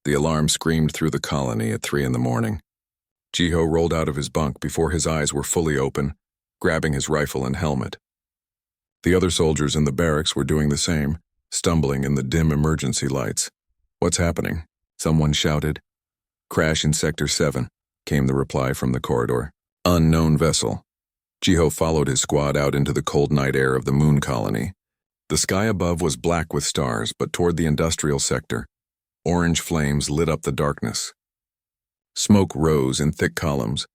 The alarm screamed through the colony at 3 in the morning. Jiho rolled out of his bunk before his eyes were fully open, grabbing his rifle and helmet. The other soldiers in the barracks were doing the same, stumbling in the dim emergency lights. "What's happening?" someone shouted. "Crash in Sector 7, came the reply from the corridor. "Unknown vessel." Jiho followed his squad out into the cold night air of the moon colony. The sky above was black with stars, but toward the industrial sector, orange flames lit up the darkness. Smoke rose in thick columns.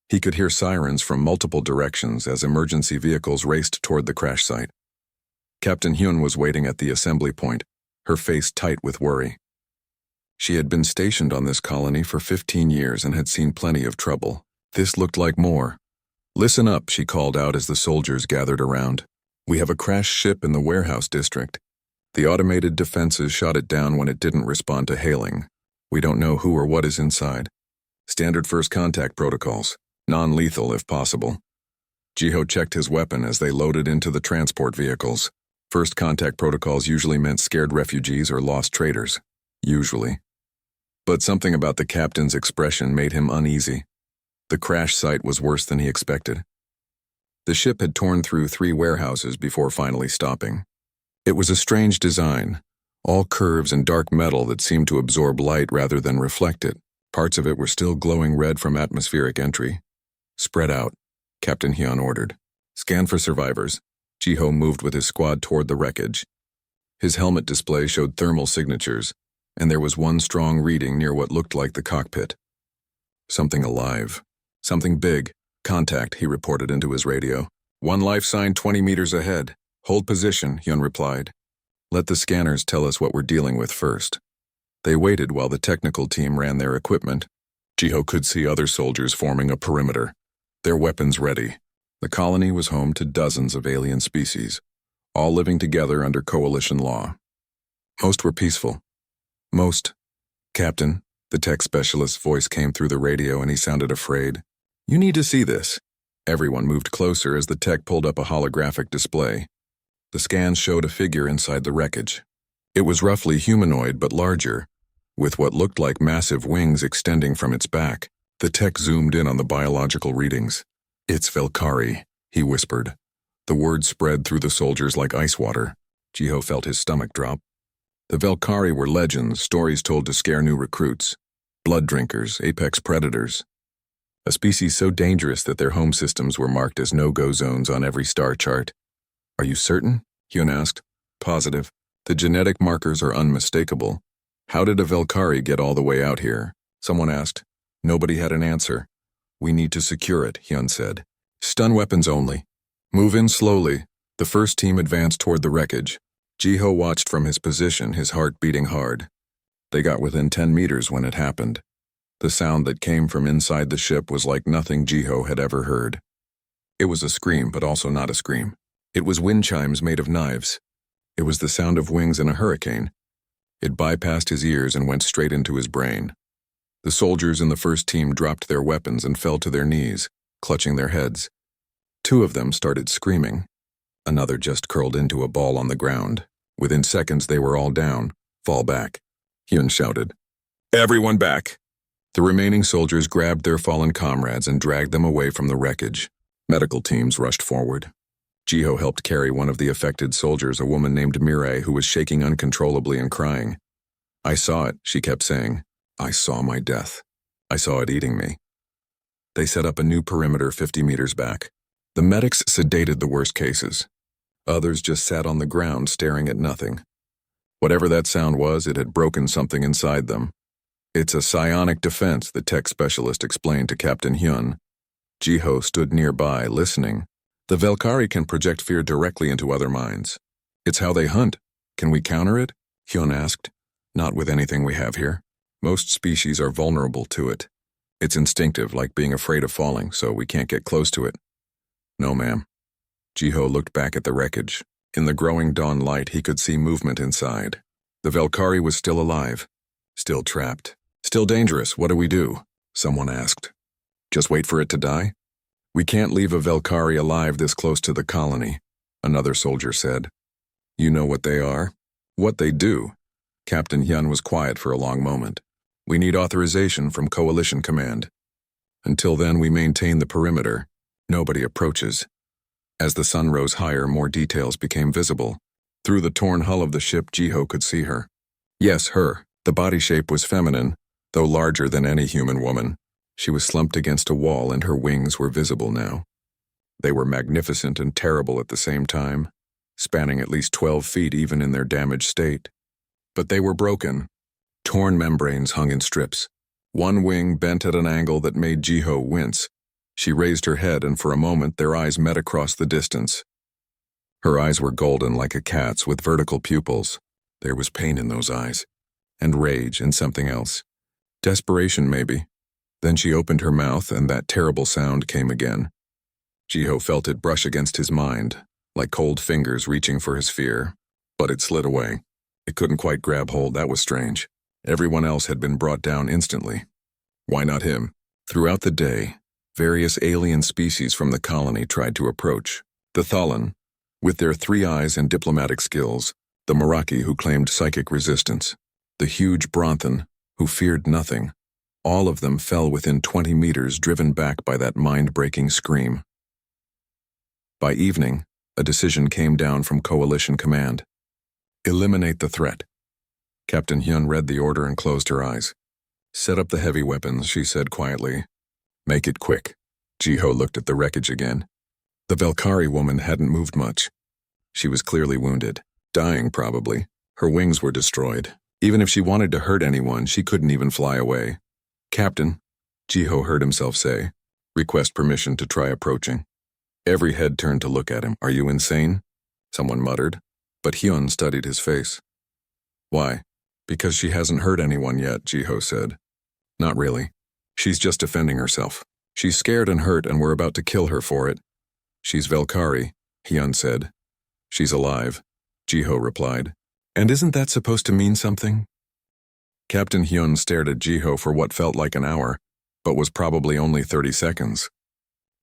He could hear sirens from multiple directions as emergency vehicles raced toward the crash site. Captain Hyun was waiting at the assembly point, her face tight with worry. She had been stationed on this colony for 15 years and had seen plenty of trouble. This looked like more. "Listen up," she called out as the soldiers gathered around. "We have a crashed ship in the warehouse district. The automated defenses shot it down when it didn't respond to hailing. We don't know who or what is inside. Standard first contact protocols, non-lethal if possible." Jiho checked his weapon as they loaded into the transport vehicles. First contact protocols usually meant scared refugees or lost traders. Usually. But something about the captain's expression made him uneasy. The crash site was worse than he expected. The ship had torn through 3 warehouses before finally stopping. It was a strange design, all curves and dark metal that seemed to absorb light rather than reflect it. Parts of it were still glowing red from atmospheric entry. "Spread out," Captain Hyun ordered. "Scan for survivors." Jiho moved with his squad toward the wreckage. His helmet display showed thermal signatures, and there was one strong reading near what looked like the cockpit. "Something alive. Something big. Contact," he reported into his radio. "One life sign 20 meters ahead. Hold position," Hyun replied. "Let the scanners tell us what we're dealing with first." They waited while the technical team ran their equipment. Jiho could see other soldiers forming a perimeter, their weapons ready. The colony was home to dozens of alien species, all living together under coalition law. Most were peaceful. Most. "Captain," the tech specialist's voice came through the radio and he sounded afraid. "You need to see this." Everyone moved closer as the tech pulled up a holographic display. The scans showed a figure inside the wreckage. It was roughly humanoid but larger, with what looked like massive wings extending from its back. The tech zoomed in on the biological readings. "It's Valkyrie," he whispered. The word spread through the soldiers like ice water. Jiho felt his stomach drop. The Valkyrie were legends, stories told to scare new recruits. Blood drinkers, apex predators. A species so dangerous that their home systems were marked as no-go zones on every star chart. "Are you certain?" Hyun asked. "Positive. The genetic markers are unmistakable." "How did a Valkyrie get all the way out here?" someone asked. Nobody had an answer. "We need to secure it," Hyun said. "Stun weapons only. Move in slowly." The first team advanced toward the wreckage. Jiho watched from his position, his heart beating hard. They got within 10 meters when it happened. The sound that came from inside the ship was like nothing Jiho had ever heard. It was a scream, but also not a scream. It was wind chimes made of knives. It was the sound of wings in a hurricane. It bypassed his ears and went straight into his brain. The soldiers in the first team dropped their weapons and fell to their knees, clutching their heads. 2 of them started screaming. Another just curled into a ball on the ground. Within seconds, they were all down. "Fall back," Hyun shouted. "Everyone back!" The remaining soldiers grabbed their fallen comrades and dragged them away from the wreckage. Medical teams rushed forward. Jiho helped carry one of the affected soldiers, a woman named Mirai, who was shaking uncontrollably and crying. "I saw it," she kept saying. "I saw my death. I saw it eating me." They set up a new perimeter 50 meters back. The medics sedated the worst cases. Others just sat on the ground staring at nothing. Whatever that sound was, it had broken something inside them. "It's a psionic defense," the tech specialist explained to Captain Hyun. Jiho stood nearby, listening. "The Valkyrie can project fear directly into other minds. It's how they hunt. Can we counter it?" Hyun asked. "Not with anything we have here. Most species are vulnerable to it. It's instinctive, like being afraid of falling, so we can't get close to it." "No, ma'am." Jiho looked back at the wreckage. In the growing dawn light, he could see movement inside. The Valkyrie was still alive, still trapped. "Still dangerous, what do we do?" someone asked. "Just wait for it to die?" "We can't leave a Valkyrie alive this close to the colony," another soldier said. "You know what they are?" "What they do?" Captain Hyun was quiet for a long moment. We need authorization from Coalition Command. Until then, we maintain the perimeter. Nobody approaches. As the sun rose higher, more details became visible. Through the torn hull of the ship, Jiho could see her. Yes, her. The body shape was feminine, though larger than any human woman. She was slumped against a wall and her wings were visible now. They were magnificent and terrible at the same time, spanning at least 12 feet even in their damaged state. But they were broken. Torn membranes hung in strips. One wing bent at an angle that made Jiho wince. She raised her head and for a moment their eyes met across the distance. Her eyes were golden like a cat's with vertical pupils. There was pain in those eyes, and rage and something else. Desperation, maybe. Then she opened her mouth and that terrible sound came again. Jiho felt it brush against his mind, like cold fingers reaching for his fear, but it slid away. It couldn't quite grab hold, that was strange. Everyone else had been brought down instantly. Why not him? Throughout the day, various alien species from the colony tried to approach. The Thalan, with their 3 eyes and diplomatic skills, the Meraki who claimed psychic resistance, the huge Bronthan, who feared nothing. All of them fell within 20 meters, driven back by that mind-breaking scream. By evening, a decision came down from Coalition Command. Eliminate the threat. Captain Hyun read the order and closed her eyes. Set up the heavy weapons, she said quietly. Make it quick. Jiho looked at the wreckage again. The Velkari woman hadn't moved much. She was clearly wounded. Dying, probably. Her wings were destroyed. Even if she wanted to hurt anyone, she couldn't even fly away. Captain, Jiho heard himself say, request permission to try approaching. Every head turned to look at him. Are you insane? Someone muttered, but Hyun studied his face. Why? Because she hasn't hurt anyone yet, Jiho said. Not really. She's just defending herself. She's scared and hurt and we're about to kill her for it. She's Velkari, Hyun said. She's alive, Jiho replied. And isn't that supposed to mean something? Captain Hyun stared at Jiho for what felt like an hour, but was probably only 30 seconds.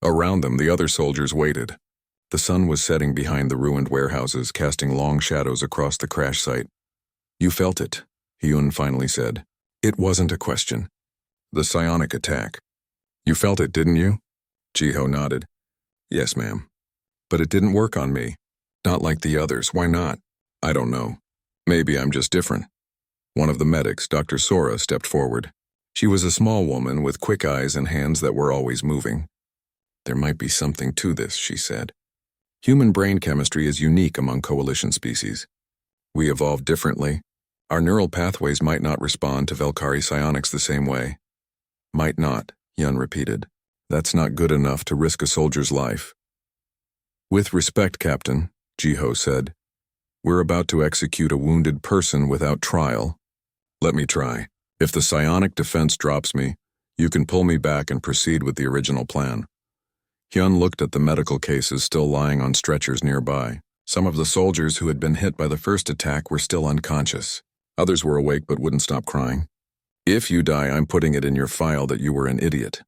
Around them, the other soldiers waited. The sun was setting behind the ruined warehouses, casting long shadows across the crash site. You felt it, Hyun finally said. It wasn't a question. The psionic attack. You felt it, didn't you? Jiho nodded. Yes, ma'am. But it didn't work on me. Not like the others. Why not? I don't know. Maybe I'm just different. One of the medics, Dr. Sora, stepped forward. She was a small woman with quick eyes and hands that were always moving. There might be something to this, she said. Human brain chemistry is unique among coalition species. We evolved differently. Our neural pathways might not respond to Velkari psionics the same way. Might not, Hyun repeated. That's not good enough to risk a soldier's life. With respect, Captain, Jiho said. We're about to execute a wounded person without trial. Let me try. If the psionic defense drops me, you can pull me back and proceed with the original plan. Hyun looked at the medical cases still lying on stretchers nearby. Some of the soldiers who had been hit by the first attack were still unconscious. Others were awake but wouldn't stop crying. If you die, I'm putting it in your file that you were an idiot.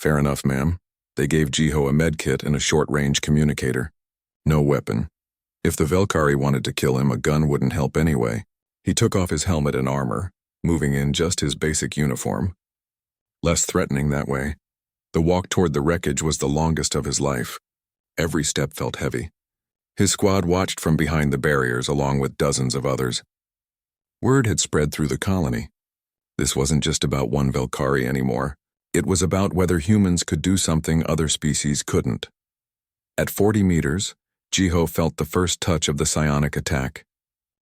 Fair enough, ma'am. They gave Jiho a med kit and a short-range communicator. No weapon. If the Velkari wanted to kill him, a gun wouldn't help anyway. He took off his helmet and armor, moving in just his basic uniform. Less threatening that way. The walk toward the wreckage was the longest of his life. Every step felt heavy. His squad watched from behind the barriers along with dozens of others. Word had spread through the colony. This wasn't just about one Velkari anymore. It was about whether humans could do something other species couldn't. At 40 meters, Jiho felt the first touch of the psionic attack.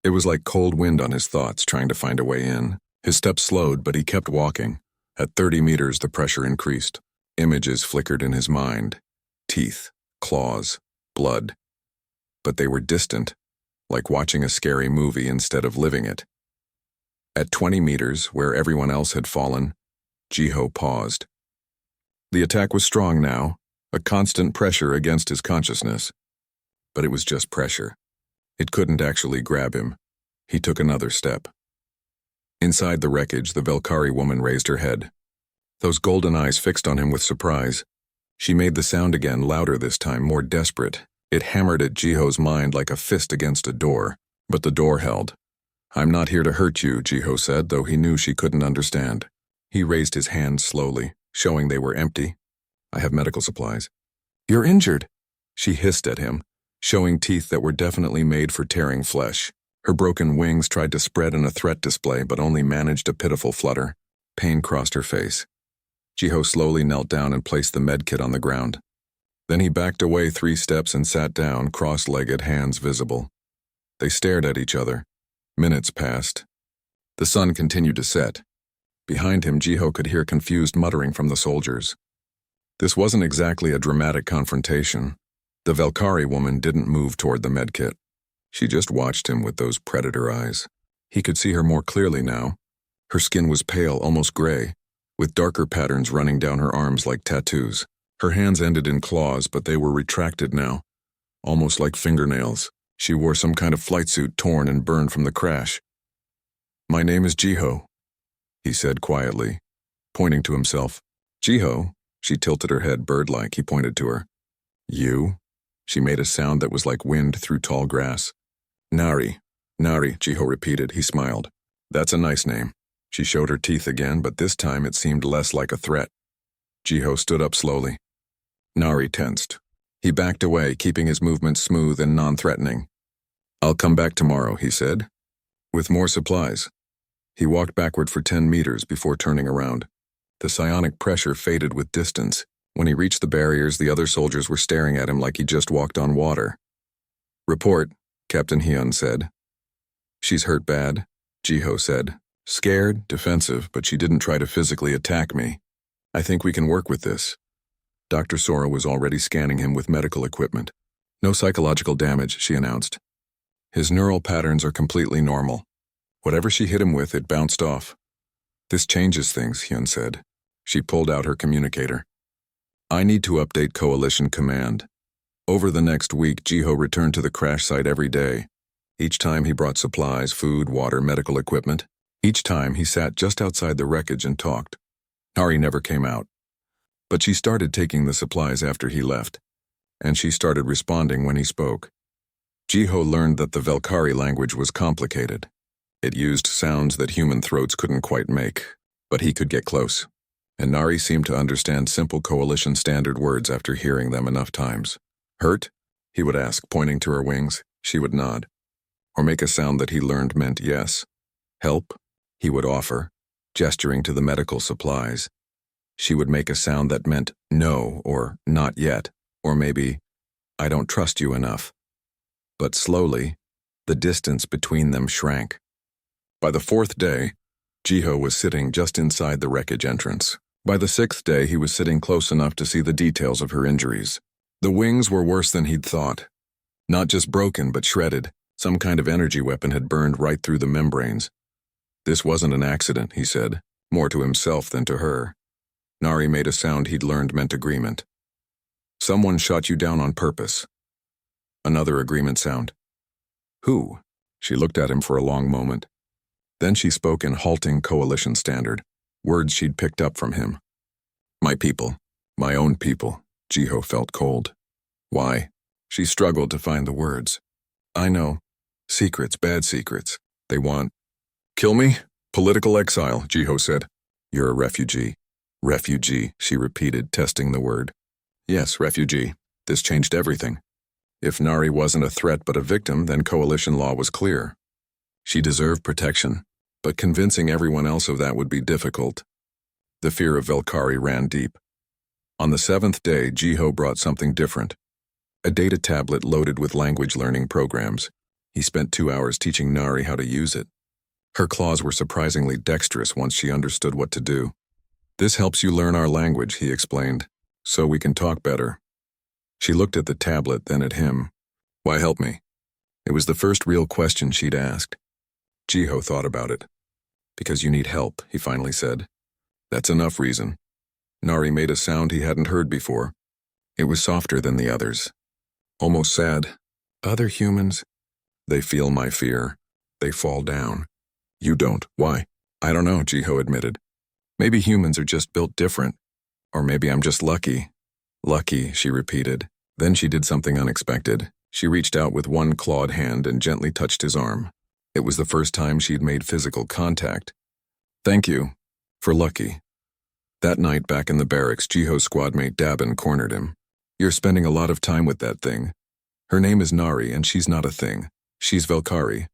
It was like cold wind on his thoughts, trying to find a way in. His steps slowed, but he kept walking. At 30 meters, the pressure increased. Images flickered in his mind. Teeth, claws, blood. But they were distant, like watching a scary movie instead of living it. At 20 meters, where everyone else had fallen, Jiho paused. The attack was strong now, a constant pressure against his consciousness. But it was just pressure. It couldn't actually grab him. He took another step. Inside the wreckage, the Velkari woman raised her head. Those golden eyes fixed on him with surprise. She made the sound again, louder this time, more desperate. It hammered at Jiho's mind like a fist against a door, but the door held. I'm not here to hurt you, Jiho said, though he knew she couldn't understand. He raised his hands slowly, showing they were empty. I have medical supplies. You're injured, she hissed at him, showing teeth that were definitely made for tearing flesh. Her broken wings tried to spread in a threat display, but only managed a pitiful flutter. Pain crossed her face. Jiho slowly knelt down and placed the medkit on the ground. Then he backed away 3 steps and sat down, cross-legged, hands visible. They stared at each other. Minutes passed. The sun continued to set. Behind him, Jiho could hear confused muttering from the soldiers. This wasn't exactly a dramatic confrontation. The Valkyrie woman didn't move toward the medkit. She just watched him with those predator eyes. He could see her more clearly now. Her skin was pale, almost gray, with darker patterns running down her arms like tattoos. Her hands ended in claws, but they were retracted now, almost like fingernails. She wore some kind of flight suit torn and burned from the crash. My name is Jiho, he said quietly, pointing to himself. Jiho? She tilted her head bird-like. He pointed to her. You? She made a sound that was like wind through tall grass. Nari, Jiho repeated. He smiled. That's a nice name. She showed her teeth again, but this time it seemed less like a threat. Jiho stood up slowly. Nari tensed. He backed away, keeping his movements smooth and non-threatening. I'll come back tomorrow, he said, with more supplies. He walked backward for 10 meters before turning around. The psionic pressure faded with distance. When he reached the barriers, the other soldiers were staring at him like he just walked on water. Report, Captain Hyun said. She's hurt bad, Jiho said. Scared, defensive, but she didn't try to physically attack me. I think we can work with this. Dr. Sora was already scanning him with medical equipment. No psychological damage, she announced. His neural patterns are completely normal. Whatever she hit him with, it bounced off. This changes things, Hyun said. She pulled out her communicator. I need to update Coalition Command. Over the next week, Jiho returned to the crash site every day. Each time he brought supplies, food, water, medical equipment. Each time he sat just outside the wreckage and talked. Nari never came out. But she started taking the supplies after he left, and she started responding when he spoke. Jiho learned that the Valkyrie language was complicated. It used sounds that human throats couldn't quite make, but he could get close. And Nari seemed to understand simple Coalition standard words after hearing them enough times. Hurt? He would ask, pointing to her wings. She would nod. Or make a sound that he learned meant yes. Help? He would offer, gesturing to the medical supplies. She would make a sound that meant no or not yet, or maybe, I don't trust you enough. But slowly, the distance between them shrank. By the 4th day, Jiho was sitting just inside the wreckage entrance. By the 6th day, he was sitting close enough to see the details of her injuries. The wings were worse than he'd thought. Not just broken, but shredded. Some kind of energy weapon had burned right through the membranes. This wasn't an accident, he said, more to himself than to her. Nari made a sound he'd learned meant agreement. Someone shot you down on purpose. Another agreement sound. Who? She looked at him for a long moment. Then she spoke in halting Coalition standard, words she'd picked up from him. My people. My own people. Jiho felt cold. Why? She struggled to find the words. I know. Secrets, bad secrets. They want. Kill me? Political exile, Jiho said. You're a refugee. Refugee, she repeated, testing the word. Yes, refugee. This changed everything. If Nari wasn't a threat but a victim, then Coalition law was clear. She deserved protection, but convincing everyone else of that would be difficult. The fear of Valkyrie ran deep. On the 7th day, Jiho brought something different. A data tablet loaded with language learning programs. He spent 2 hours teaching Nari how to use it. Her claws were surprisingly dexterous once she understood what to do. This helps you learn our language, he explained, so we can talk better. She looked at the tablet, then at him. Why help me? It was the first real question she'd asked. Jiho thought about it. Because you need help, he finally said. That's enough reason. Nari made a sound he hadn't heard before. It was softer than the others. Almost sad. Other humans? They feel my fear. They fall down. You don't. Why? I don't know, Jiho admitted. Maybe humans are just built different. Or maybe I'm just lucky. Lucky, she repeated. Then she did something unexpected. She reached out with one clawed hand and gently touched his arm. It was the first time she'd made physical contact. "Thank you. For lucky." That night back in the barracks, Jiho's squadmate Dabin cornered him. "You're spending a lot of time with that thing. Her name is Nari, and she's not a thing. She's Velkari.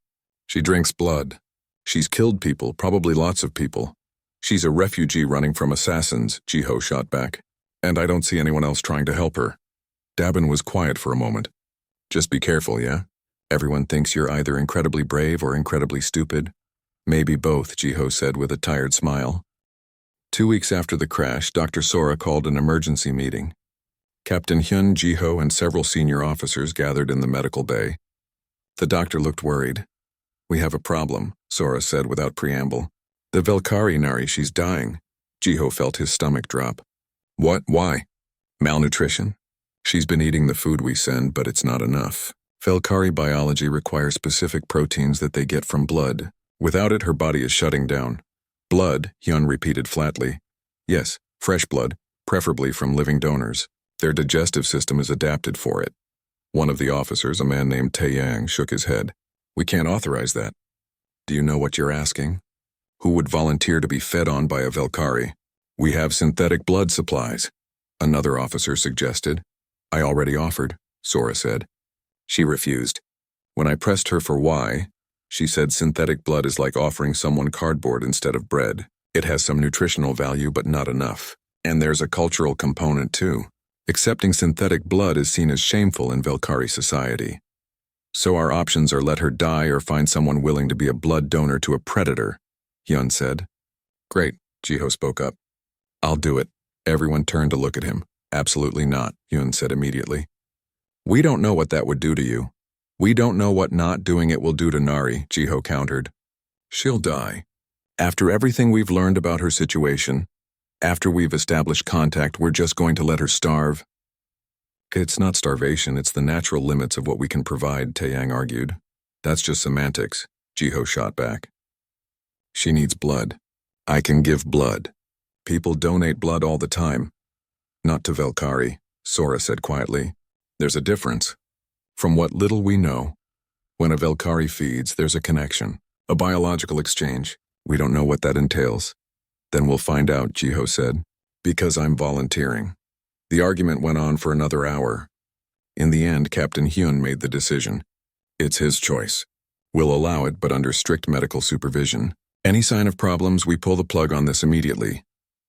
She drinks blood. She's killed people, probably lots of people. She's a refugee running from assassins," Jiho shot back. "And I don't see anyone else trying to help her." Dabin was quiet for a moment. "Just be careful, yeah? Everyone thinks you're either incredibly brave or incredibly stupid." "Maybe both," Jiho said with a tired smile. 2 weeks after the crash, Dr. Sora called an emergency meeting. Captain Hyun, Jiho, and several senior officers gathered in the medical bay. The doctor looked worried. "We have a problem," Sora said without preamble. "The Velkari Nari, she's dying." Jiho felt his stomach drop. "What? Why?" "Malnutrition. She's been eating the food we send, but it's not enough. Velkari biology requires specific proteins that they get from blood. Without it, her body is shutting down." "Blood," Hyun repeated flatly. "Yes, fresh blood, preferably from living donors. Their digestive system is adapted for it." One of the officers, a man named Taeyang, shook his head. "We can't authorize that." "Do you know what you're asking? Who would volunteer to be fed on by a Velkari? We have synthetic blood supplies," another officer suggested. "I already offered," Sora said. She refused. When I pressed her for why, she said synthetic blood is like offering someone cardboard instead of bread. It has some nutritional value, but not enough. And there's a cultural component too. Accepting synthetic blood is seen as shameful in Velkari society. So our options are let her die or find someone willing to be a blood donor to a predator, Hyun said. "Great," Jiho spoke up. "I'll do it." Everyone turned to look at him. "Absolutely not," Hyun said immediately. "We don't know what that would do to you. We don't know what not doing it will do to Nari," Jiho countered. "She'll die. After everything we've learned about her situation, after we've established contact, we're just going to let her starve." "It's not starvation, it's the natural limits of what we can provide," Taeyang argued. "That's just semantics," Jiho shot back. "She needs blood. I can give blood. People donate blood all the time." "Not to Velkari," Sora said quietly. "There's a difference. From what little we know, when a Velkari feeds, there's a connection, a biological exchange. We don't know what that entails." "Then we'll find out," Jiho said. "Because I'm volunteering." The argument went on for another hour. In the end, Captain Hyun made the decision. It's his choice. We'll allow it, but under strict medical supervision. Any sign of problems, we pull the plug on this immediately.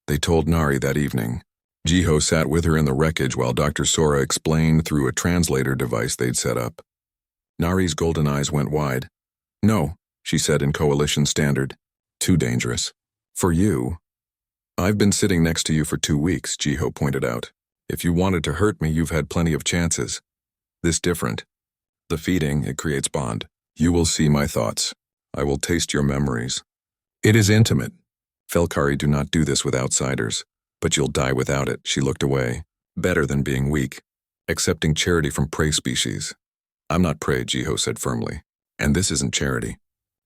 They told Nari that evening. Jiho sat with her in the wreckage while Dr. Sora explained through a translator device they'd set up. Nari's golden eyes went wide. "No," she said in Coalition Standard. "Too dangerous. For you." "I've been sitting next to you for 2 weeks," Jiho pointed out. "If you wanted to hurt me, you've had plenty of chances. This different. The feeding, it creates bond. You will see my thoughts. I will taste your memories. It is intimate. Velkari do not do this with outsiders. But you'll die without it." She looked away. "Better than being weak. Accepting charity from prey species." "I'm not prey," Jiho said firmly. "And this isn't charity.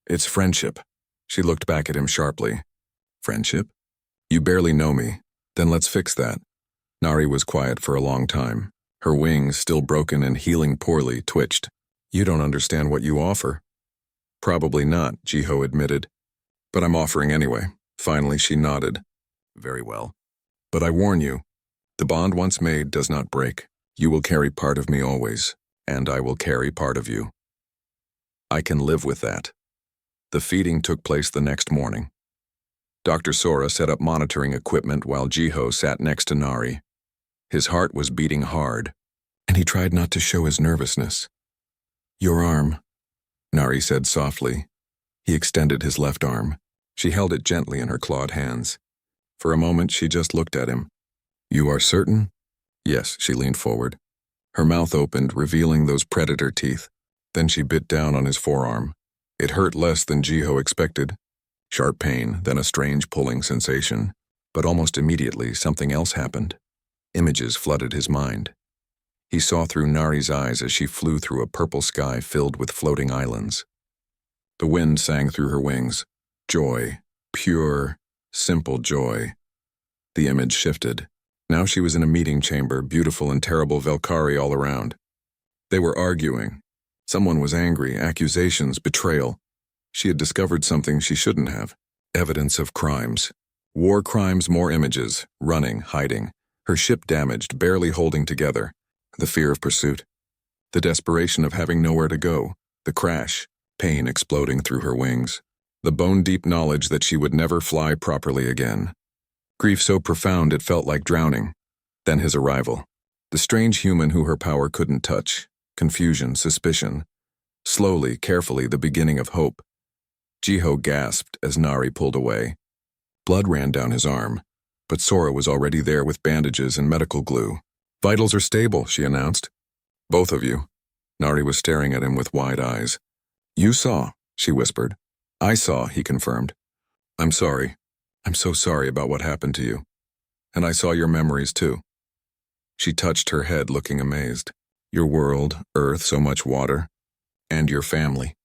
It's friendship." She looked back at him sharply. "Friendship? You barely know me. Then let's fix that." Nari was quiet for a long time. Her wings, still broken and healing poorly, twitched. "You don't understand what you offer." "Probably not," Jiho admitted. "But I'm offering anyway." Finally, she nodded. "Very well. But I warn you, the bond once made does not break. You will carry part of me always, and I will carry part of you. I can live with that." The feeding took place the next morning. Dr. Sora set up monitoring equipment while Jiho sat next to Nari. His heart was beating hard, and he tried not to show his nervousness. "Your arm," Nari said softly. He extended his left arm. She held it gently in her clawed hands. For a moment, she just looked at him. "You are certain?" "Yes," she leaned forward. Her mouth opened, revealing those predator teeth. Then she bit down on his forearm. It hurt less than Jiho expected. Sharp pain, then a strange pulling sensation. But almost immediately, something else happened. Images flooded his mind. He saw through Nari's eyes as she flew through a purple sky filled with floating islands. The wind sang through her wings. Joy, pure, simple joy. The image shifted. Now she was in a meeting chamber, beautiful and terrible Velkari all around. They were arguing. Someone was angry, accusations, betrayal. She had discovered something she shouldn't have. Evidence of crimes. War crimes, more images, running, hiding. Her ship damaged, barely holding together. The fear of pursuit. The desperation of having nowhere to go. The crash, pain exploding through her wings. The bone-deep knowledge that she would never fly properly again. Grief so profound it felt like drowning. Then his arrival. The strange human who her power couldn't touch. Confusion, suspicion. Slowly, carefully, the beginning of hope. Jiho gasped as Nari pulled away. Blood ran down his arm, but Sora was already there with bandages and medical glue. "Vitals are stable," she announced. "Both of you." Nari was staring at him with wide eyes. "You saw," she whispered. "I saw," he confirmed. "I'm sorry. I'm so sorry about what happened to you. And I saw your memories too." She touched her head, looking amazed. "Your world, Earth, so much water. And your family."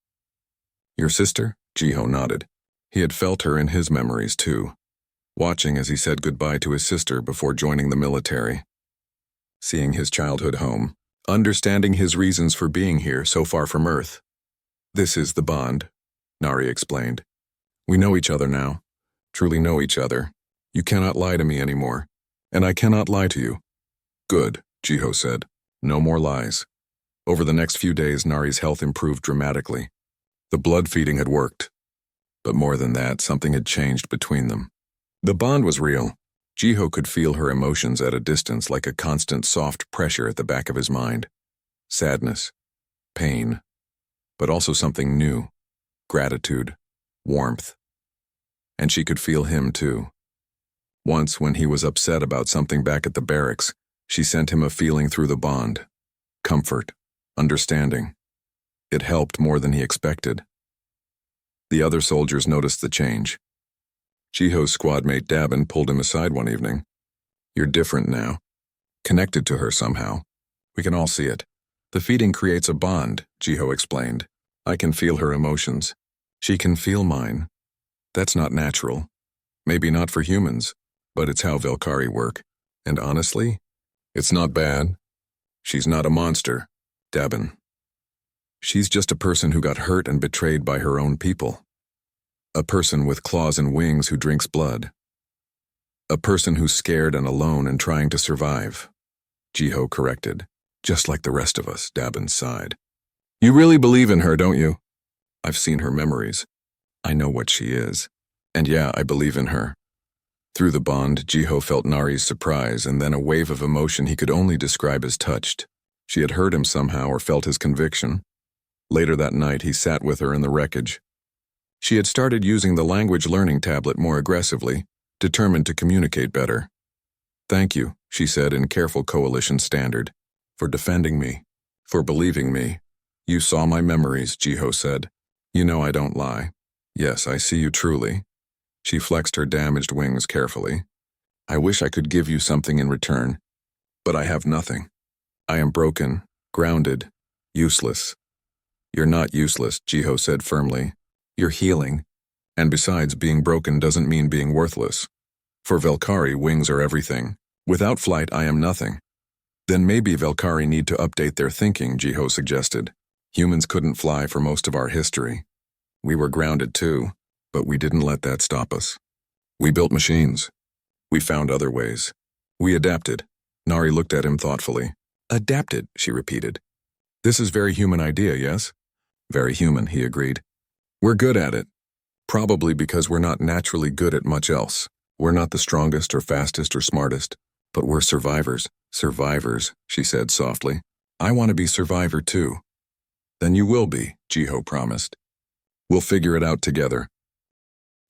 "Your sister?" Jiho nodded. He had felt her in his memories too, watching as he said goodbye to his sister before joining the military. Seeing his childhood home, understanding his reasons for being here so far from Earth. "This is the bond," Nari explained. "We know each other now, truly know each other. You cannot lie to me anymore, and I cannot lie to you." "Good," Jiho said. "No more lies." Over the next few days, Nari's health improved dramatically. The blood feeding had worked. But more than that, something had changed between them. The bond was real. Jiho could feel her emotions at a distance, like a constant soft pressure at the back of his mind. Sadness, pain, but also something new. Gratitude, warmth. And she could feel him too. Once, when he was upset about something back at the barracks, she sent him a feeling through the bond. Comfort, understanding. It helped more than he expected. The other soldiers noticed the change. Jiho's squad mate Dabin pulled him aside one evening. "You're different now. Connected to her somehow. We can all see it. The feeding creates a bond," Jiho explained. "I can feel her emotions. She can feel mine. That's not natural. Maybe not for humans, but it's how Velkari work. And honestly, it's not bad. She's not a monster, Dabin. She's just a person who got hurt and betrayed by her own people. A person with claws and wings who drinks blood. A person who's scared and alone and trying to survive." Jiho corrected. "Just like the rest of us," Dabin sighed. "You really believe in her, don't you?" "I've seen her memories. I know what she is. And yeah, I believe in her." Through the bond, Jiho felt Nari's surprise and then a wave of emotion he could only describe as touched. She had heard him somehow or felt his conviction. Later that night, he sat with her in the wreckage. She had started using the language learning tablet more aggressively, determined to communicate better. "Thank you," she said in careful coalition standard, "for defending me, for believing me. You saw my memories," Jiho said. "You know I don't lie. Yes, I see you truly." She flexed her damaged wings carefully. "I wish I could give you something in return, but I have nothing. I am broken, grounded, useless." "You're not useless," Jiho said firmly. "You're healing. And besides, being broken doesn't mean being worthless. For Velkari, wings are everything. Without flight, I am nothing." "Then maybe Velkari need to update their thinking," Jiho suggested. "Humans couldn't fly for most of our history. We were grounded too, but we didn't let that stop us. We built machines. We found other ways. We adapted." Nari looked at him thoughtfully. "Adapted," she repeated. "This is very human idea, yes?" "Very human," he agreed. "We're good at it. Probably because we're not naturally good at much else. We're not the strongest or fastest or smartest, but we're survivors." "Survivors," she said softly. "I want to be survivor too." "Then you will be," Jiho promised. "We'll figure it out together."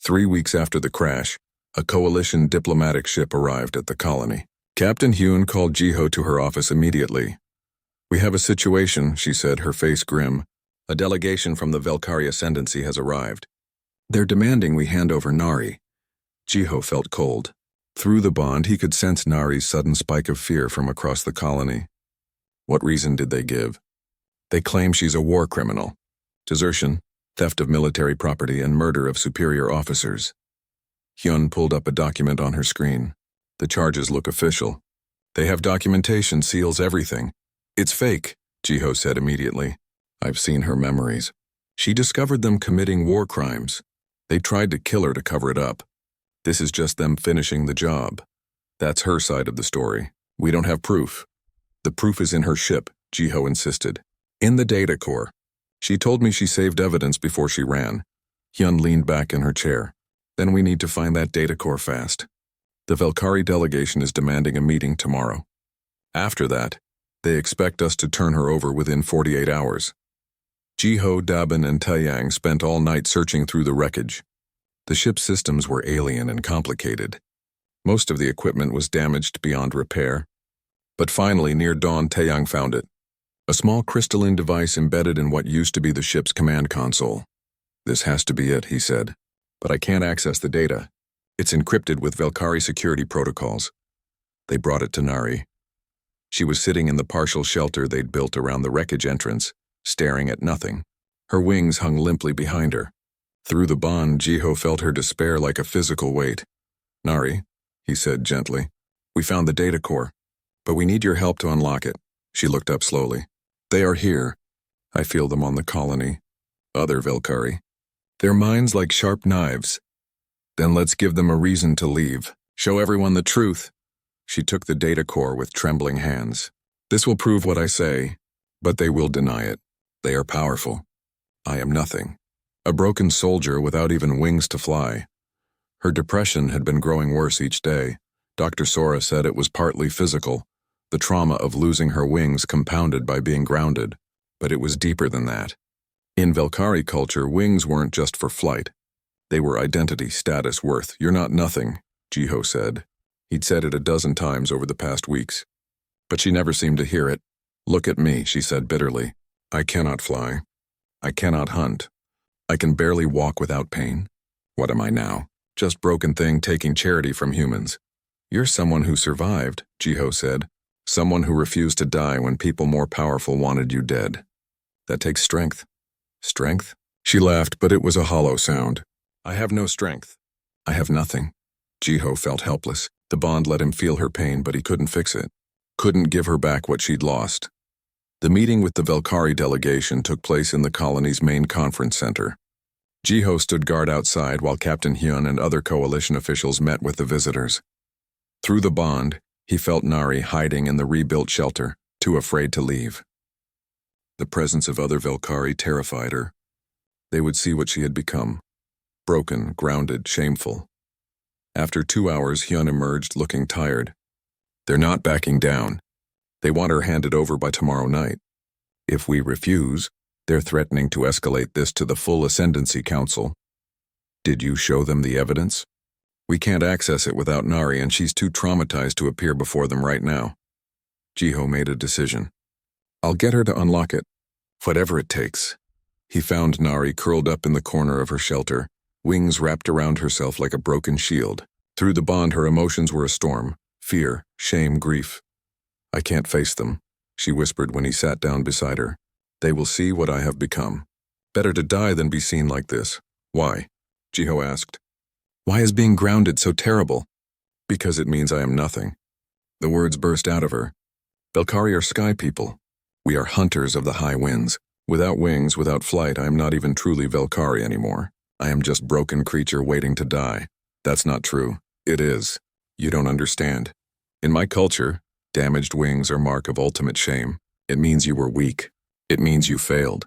3 weeks after the crash, a coalition diplomatic ship arrived at the colony. Captain Hune called Jiho to her office immediately. "We have a situation," she said, her face grim. "A delegation from the Velkari Ascendancy has arrived. They're demanding we hand over Nari." Jiho felt cold. Through the bond, he could sense Nari's sudden spike of fear from across the colony. What reason did they give? "They claim she's a war criminal. Desertion, theft of military property, and murder of superior officers." Hyun pulled up a document on her screen. "The charges look official. They have documentation, seals, everything." "It's fake," Jiho said immediately. "I've seen her memories. She discovered them committing war crimes. They tried to kill her to cover it up. This is just them finishing the job. That's her side of the story. We don't have proof. The proof is in her ship, Jiho insisted. In the data core. She told me she saved evidence before she ran. Hyun leaned back in her chair. Then we need to find that data core fast. The Velkari delegation is demanding a meeting tomorrow. After that, they expect us to turn her over within 48 hours. Jiho, Dabin, and Taeyang spent all night searching through the wreckage. The ship's systems were alien and complicated. Most of the equipment was damaged beyond repair. But finally, near dawn, Taeyang found it. A small crystalline device embedded in what used to be the ship's command console. This has to be it, he said. But I can't access the data. It's encrypted with Velkari security protocols. They brought it to Nari. She was sitting in the partial shelter they'd built around the wreckage entrance, staring at nothing. Her wings hung limply behind her. Through the bond, Jiho felt her despair like a physical weight. Nari, he said gently, we found the data core, but we need your help to unlock it. She looked up slowly. They are here. I feel them on the colony. Other Velkari. Their minds like sharp knives. Then let's give them a reason to leave. Show everyone the truth. She took the data core with trembling hands. This will prove what I say, but they will deny it. They are powerful. I am nothing. A broken soldier without even wings to fly. Her depression had been growing worse each day. Dr. Sora said it was partly physical, the trauma of losing her wings compounded by being grounded. But it was deeper than that. In Velkari culture, wings weren't just for flight. They were identity, status, worth. You're not nothing, Jiho said. He'd said it a dozen times over the past weeks. But she never seemed to hear it. Look at me, she said bitterly. I cannot fly. I cannot hunt. I can barely walk without pain. What am I now? Just broken thing taking charity from humans. You're someone who survived, Jiho said. Someone who refused to die when people more powerful wanted you dead. That takes strength. Strength? She laughed, but it was a hollow sound. I have no strength. I have nothing. Jiho felt helpless. The bond let him feel her pain, but he couldn't fix it. Couldn't give her back what she'd lost. The meeting with the Velkari delegation took place in the colony's main conference center. Jiho stood guard outside while Captain Hyun and other coalition officials met with the visitors. Through the bond, he felt Nari hiding in the rebuilt shelter, too afraid to leave. The presence of other Velkari terrified her. They would see what she had become. Broken, grounded, shameful. After 2 hours, Hyun emerged looking tired. They're not backing down. They want her handed over by tomorrow night. If we refuse, they're threatening to escalate this to the full Ascendancy Council. Did you show them the evidence? We can't access it without Nari, and she's too traumatized to appear before them right now. Jiho made a decision. I'll get her to unlock it. Whatever it takes. He found Nari curled up in the corner of her shelter, wings wrapped around herself like a broken shield. Through the bond, her emotions were a storm. Fear, shame, grief. I can't face them, she whispered when he sat down beside her. They will see what I have become. Better to die than be seen like this. Why? Jiho asked. Why is being grounded so terrible? Because it means I am nothing. The words burst out of her. Velkari are sky people. We are hunters of the high winds. Without wings, without flight, I am not even truly Velkari anymore. I am just broken creature waiting to die. That's not true. It is. You don't understand. In my culture, damaged wings are mark of ultimate shame. It means you were weak. It means you failed.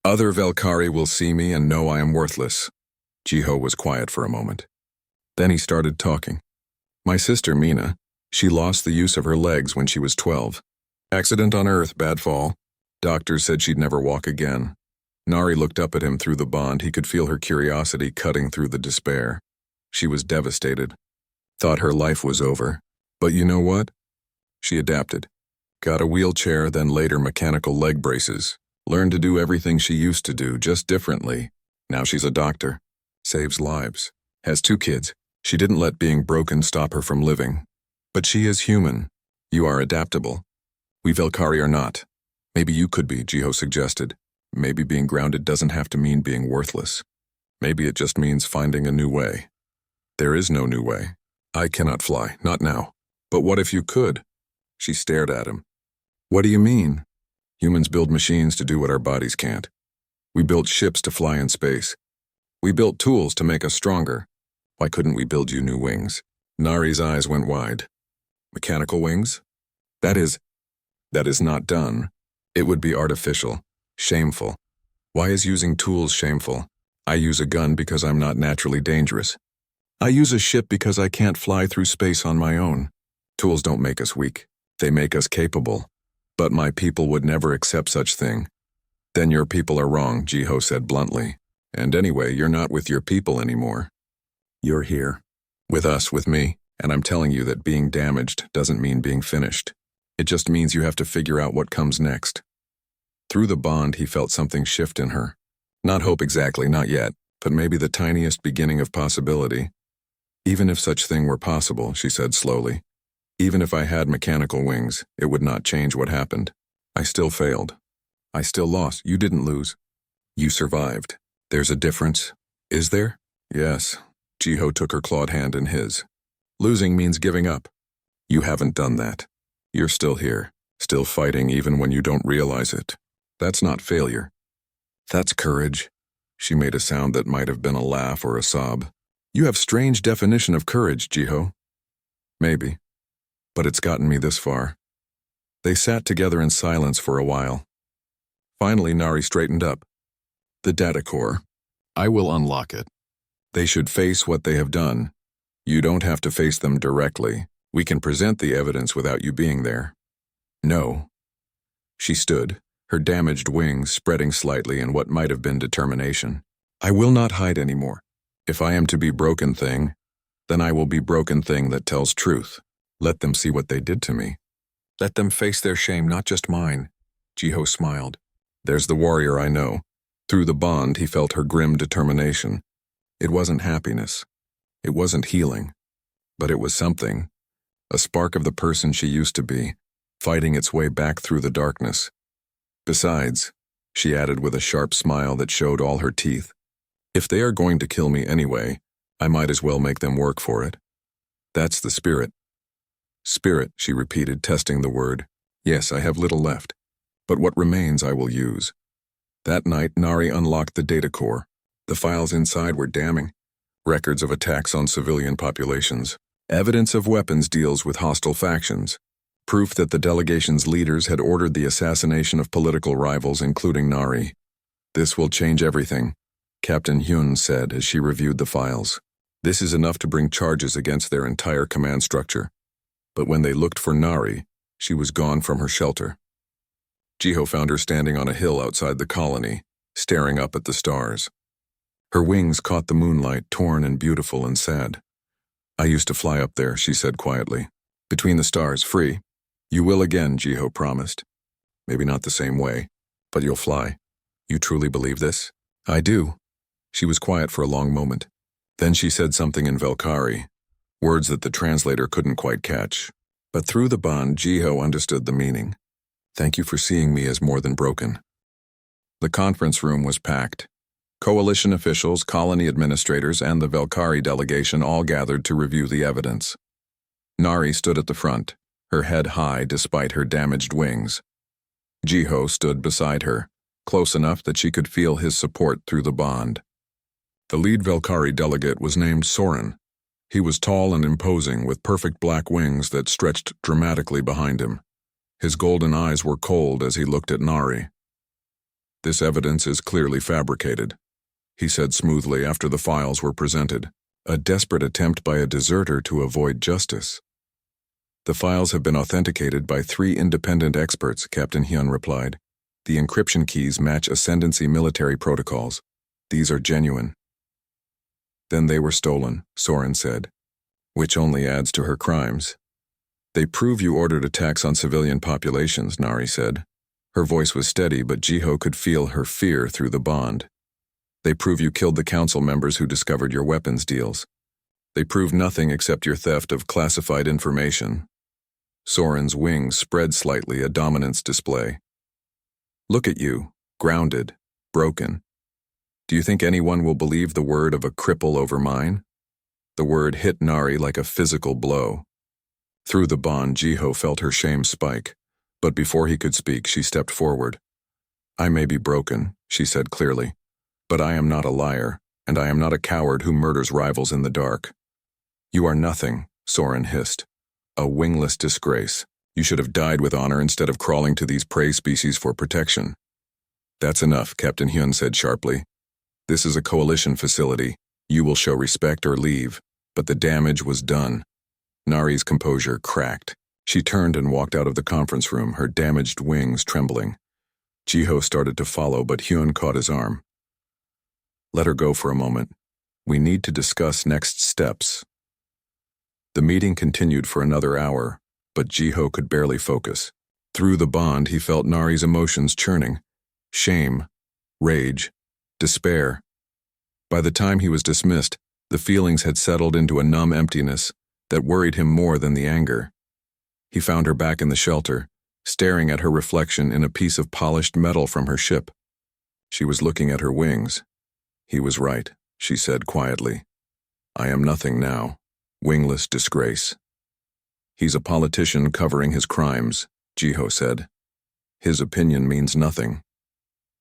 Other Velkari will see me and know I am worthless. Jiho was quiet for a moment. Then he started talking. My sister, Mina, she lost the use of her legs when she was 12. Accident on Earth, bad fall. Doctors said she'd never walk again. Nari looked up at him through the bond. He could feel her curiosity cutting through the despair. She was devastated. Thought her life was over. But you know what? She adapted. Got a wheelchair, then later mechanical leg braces. Learned to do everything she used to do, just differently. Now she's a doctor. Saves lives. Has 2 kids. She didn't let being broken stop her from living. But she is human. You are adaptable. We Velkari are not. Maybe you could be, Jiho suggested. Maybe being grounded doesn't have to mean being worthless. Maybe it just means finding a new way. There is no new way. I cannot fly, not now. But what if you could? She stared at him. What do you mean? Humans build machines to do what our bodies can't. We built ships to fly in space. We built tools to make us stronger. Why couldn't we build you new wings? Nari's eyes went wide. Mechanical wings? That is not done. It would be artificial, shameful. Why is using tools shameful? I use a gun because I'm not naturally dangerous. I use a ship because I can't fly through space on my own. Tools don't make us weak. They make us capable. But my people would never accept such thing. Then your people are wrong, Jiho said bluntly. And anyway, you're not with your people anymore. You're here. With us, with me. And I'm telling you that being damaged doesn't mean being finished. It just means you have to figure out what comes next. Through the bond, he felt something shift in her. Not hope exactly, not yet, but maybe the tiniest beginning of possibility. Even if such thing were possible, she said slowly. Even if I had mechanical wings, it would not change what happened. I still failed. I still lost. You didn't lose. You survived. There's a difference. Is there? Yes. Jiho took her clawed hand in his. Losing means giving up. You haven't done that. You're still here, still fighting even when you don't realize it. That's not failure. That's courage. She made a sound that might have been a laugh or a sob. You have strange definition of courage, Jiho. Maybe. But it's gotten me this far. They sat together in silence for a while. Finally, Nari straightened up. The data core. I will unlock it. They should face what they have done. You don't have to face them directly. We can present the evidence without you being there. No. She stood, her damaged wings spreading slightly in what might have been determination. I will not hide anymore. If I am to be broken thing, then I will be broken thing that tells truth. Let them see what they did to me. Let them face their shame, not just mine. Jiho smiled. There's the warrior I know. Through the bond, he felt her grim determination. It wasn't happiness. It wasn't healing. But it was something. A spark of the person she used to be, fighting its way back through the darkness. Besides, she added with a sharp smile that showed all her teeth, if they are going to kill me anyway, I might as well make them work for it. That's the spirit. Spirit, she repeated, testing the word. Yes, I have little left, but what remains I will use. That night, Nari unlocked the data core. The files inside were damning. Records of attacks on civilian populations. Evidence of weapons deals with hostile factions. Proof that the delegation's leaders had ordered the assassination of political rivals, including Nari. This will change everything, Captain Hyun said as she reviewed the files. This is enough to bring charges against their entire command structure. But when they looked for Nari, she was gone from her shelter. Jiho found her standing on a hill outside the colony, staring up at the stars. Her wings caught the moonlight, torn and beautiful and sad. I used to fly up there, she said quietly. Between the stars, free. You will again, Jiho promised. Maybe not the same way, but you'll fly. You truly believe this? I do. She was quiet for a long moment. Then she said something in Velkari, words that the translator couldn't quite catch. But through the bond, Jiho understood the meaning. Thank you for seeing me as more than broken. The conference room was packed. Coalition officials, colony administrators, and the Velkari delegation all gathered to review the evidence. Nari stood at the front, her head high despite her damaged wings. Jiho stood beside her, close enough that she could feel his support through the bond. The lead Velkari delegate was named Soren. He was tall and imposing, with perfect black wings that stretched dramatically behind him. His golden eyes were cold as he looked at Nari. This evidence is clearly fabricated, he said smoothly after the files were presented. A desperate attempt by a deserter to avoid justice. The files have been authenticated by 3 independent experts, Captain Hyun replied. The encryption keys match Ascendancy military protocols. These are genuine. Then they were stolen, Soren said, which only adds to her crimes. They prove you ordered attacks on civilian populations, Nari said. Her voice was steady, but Jiho could feel her fear through the bond. They prove you killed the council members who discovered your weapons deals. They prove nothing except your theft of classified information. Soren's wings spread slightly, a dominance display. Look at you, grounded, broken. Do you think anyone will believe the word of a cripple over mine? The word hit Nari like a physical blow. Through the bond, Jiho felt her shame spike, but before he could speak, she stepped forward. I may be broken, she said clearly, but I am not a liar, and I am not a coward who murders rivals in the dark. You are nothing, Soren hissed. A wingless disgrace. You should have died with honor instead of crawling to these prey species for protection. That's enough, Captain Hyun said sharply. This is a coalition facility. You will show respect or leave, but the damage was done. Nari's composure cracked. She turned and walked out of the conference room, her damaged wings trembling. Jiho started to follow, but Hyun caught his arm. Let her go for a moment. We need to discuss next steps. The meeting continued for another hour, but Jiho could barely focus. Through the bond, he felt Nari's emotions churning. Shame, rage, despair. By the time he was dismissed, the feelings had settled into a numb emptiness that worried him more than the anger. He found her back in the shelter, staring at her reflection in a piece of polished metal from her ship. She was looking at her wings. He was right, she said quietly. I am nothing now. Wingless disgrace. He's a politician covering his crimes, Jiho said. His opinion means nothing.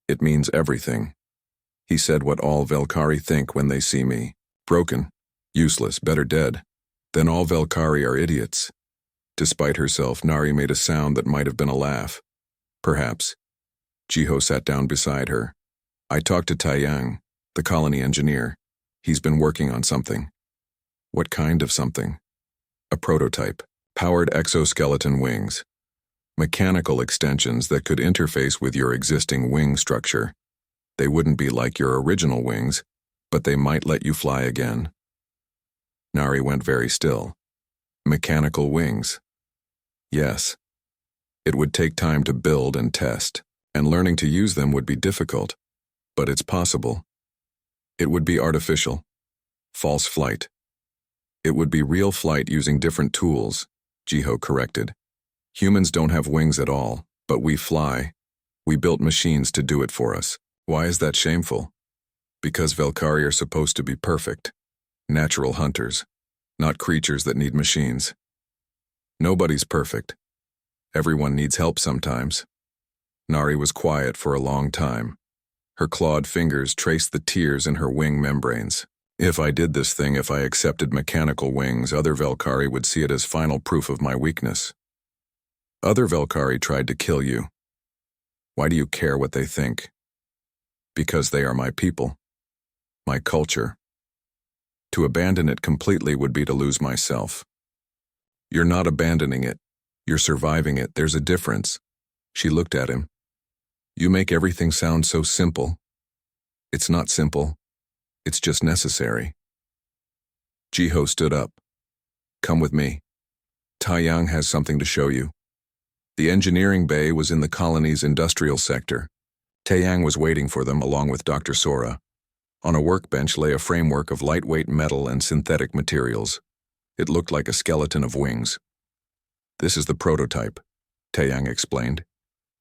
It means everything. He said what all Velkari think when they see me. Broken, useless, better dead. Then all Velkari are idiots. Despite herself, Nari made a sound that might have been a laugh. Perhaps. Jiho sat down beside her. I talked to Taeyang, the colony engineer. He's been working on something. What kind of something? A prototype. Powered exoskeleton wings. Mechanical extensions that could interface with your existing wing structure. They wouldn't be like your original wings, but they might let you fly again. Nari went very still. Mechanical wings. Yes. It would take time to build and test, and learning to use them would be difficult, but it's possible. It would be artificial. False flight. It would be real flight using different tools, Jiho corrected. Humans don't have wings at all, but we fly. We built machines to do it for us. Why is that shameful? Because Velkari are supposed to be perfect. Natural hunters, not creatures that need machines. Nobody's perfect. Everyone needs help sometimes. Nari was quiet for a long time. Her clawed fingers traced the tears in her wing membranes. If I did this thing, if I accepted mechanical wings, other Velkari would see it as final proof of my weakness. Other Velkari tried to kill you. Why do you care what they think? Because they are my people. My culture. To abandon it completely would be to lose myself. You're not abandoning it. You're surviving it. There's a difference. She looked at him. You make everything sound so simple. It's not simple. It's just necessary. Jiho stood up. Come with me. Taeyang has something to show you. The engineering bay was in the colony's industrial sector. Taeyang was waiting for them along with Dr. Sora. On a workbench lay a framework of lightweight metal and synthetic materials. It looked like a skeleton of wings. This is the prototype, Taeyang explained.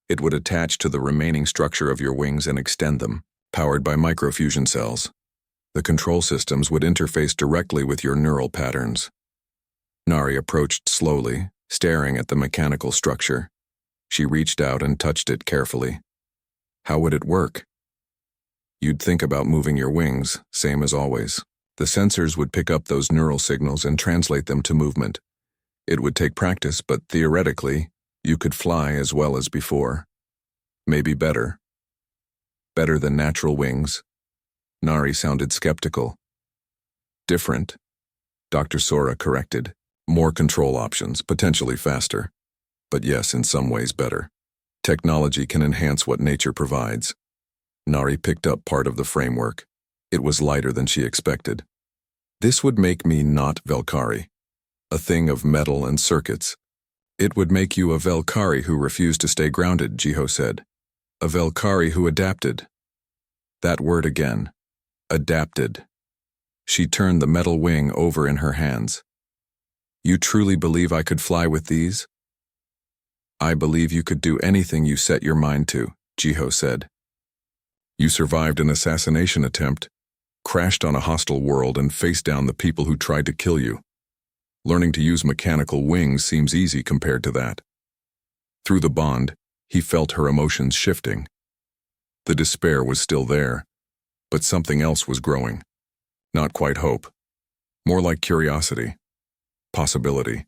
It would attach to the remaining structure of your wings and extend them, powered by microfusion cells. The control systems would interface directly with your neural patterns. Nari approached slowly, staring at the mechanical structure. She reached out and touched it carefully. How would it work? You'd think about moving your wings, same as always. The sensors would pick up those neural signals and translate them to movement. It would take practice, but theoretically, you could fly as well as before. Maybe better. Better than natural wings. Nari sounded skeptical. Different, Dr. Sora corrected. More control options, potentially faster. But yes, in some ways better. Technology can enhance what nature provides. Nari picked up part of the framework. It was lighter than she expected. This would make me not Velkari. A thing of metal and circuits. It would make you a Velkari who refused to stay grounded, Jiho said. A Velkari who adapted. That word again. Adapted. She turned the metal wing over in her hands. You truly believe I could fly with these? I believe you could do anything you set your mind to, Jiho said. You survived an assassination attempt, crashed on a hostile world, and faced down the people who tried to kill you. Learning to use mechanical wings seems easy compared to that. Through the bond, he felt her emotions shifting. The despair was still there, but something else was growing. Not quite hope. More like curiosity. Possibility.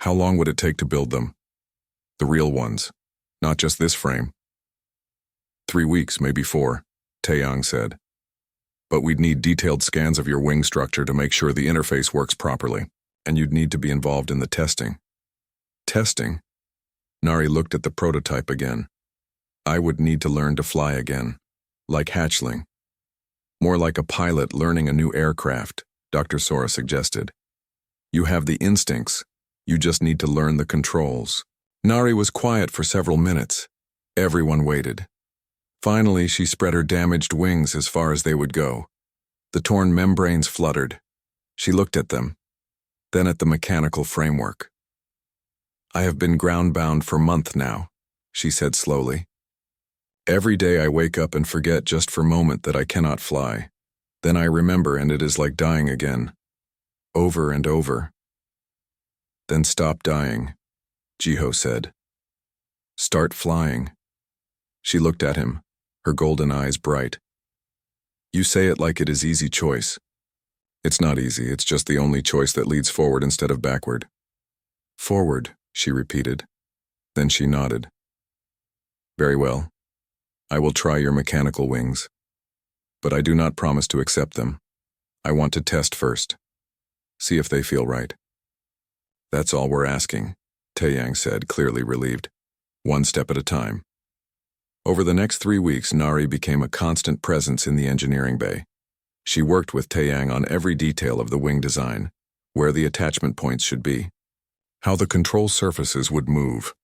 How long would it take to build them? The real ones, not just this frame. 3 weeks, maybe 4, Taeyang said. But we'd need detailed scans of your wing structure to make sure the interface works properly, and you'd need to be involved in the testing. Testing? Nari looked at the prototype again. I would need to learn to fly again, like hatchling. More like a pilot learning a new aircraft, Dr. Sora suggested. You have the instincts, you just need to learn the controls. Nari was quiet for several minutes. Everyone waited. Finally, she spread her damaged wings as far as they would go. The torn membranes fluttered. She looked at them, then at the mechanical framework. I have been ground-bound for months now, she said slowly. Every day I wake up and forget just for a moment that I cannot fly. Then I remember and it is like dying again. Over and over. Then stop dying, Jiho said. Start flying. She looked at him, her golden eyes bright. You say it like it is easy choice. It's not easy, it's just the only choice that leads forward instead of backward. Forward, she repeated. Then she nodded. Very well. I will try your mechanical wings. But I do not promise to accept them. I want to test first. See if they feel right. That's all we're asking, Taeyang said, clearly relieved. One step at a time. Over the next 3 weeks, Nari became a constant presence in the engineering bay. She worked with Taeyang on every detail of the wing design, where the attachment points should be, how the control surfaces would move,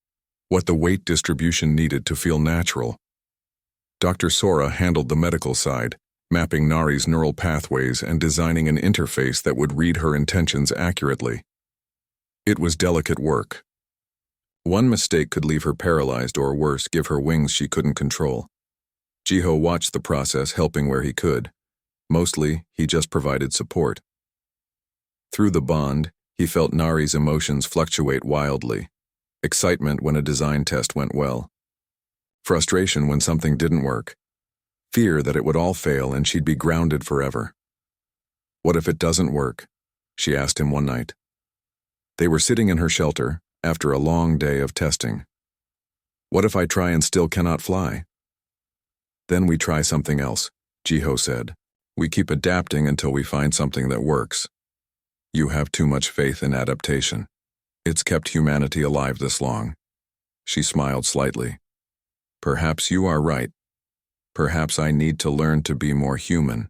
what the weight distribution needed to feel natural. Dr. Sora handled the medical side, mapping Nari's neural pathways and designing an interface that would read her intentions accurately. It was delicate work. One mistake could leave her paralyzed or worse, give her wings she couldn't control. Jiho watched the process, helping where he could. Mostly, he just provided support. Through the bond, he felt Nari's emotions fluctuate wildly. Excitement when a design test went well. Frustration when something didn't work. Fear that it would all fail and she'd be grounded forever. What if it doesn't work? She asked him one night. They were sitting in her shelter, after a long day of testing. What if I try and still cannot fly? Then we try something else, Jiho said. We keep adapting until we find something that works. You have too much faith in adaptation. It's kept humanity alive this long. She smiled slightly. Perhaps you are right. Perhaps I need to learn to be more human.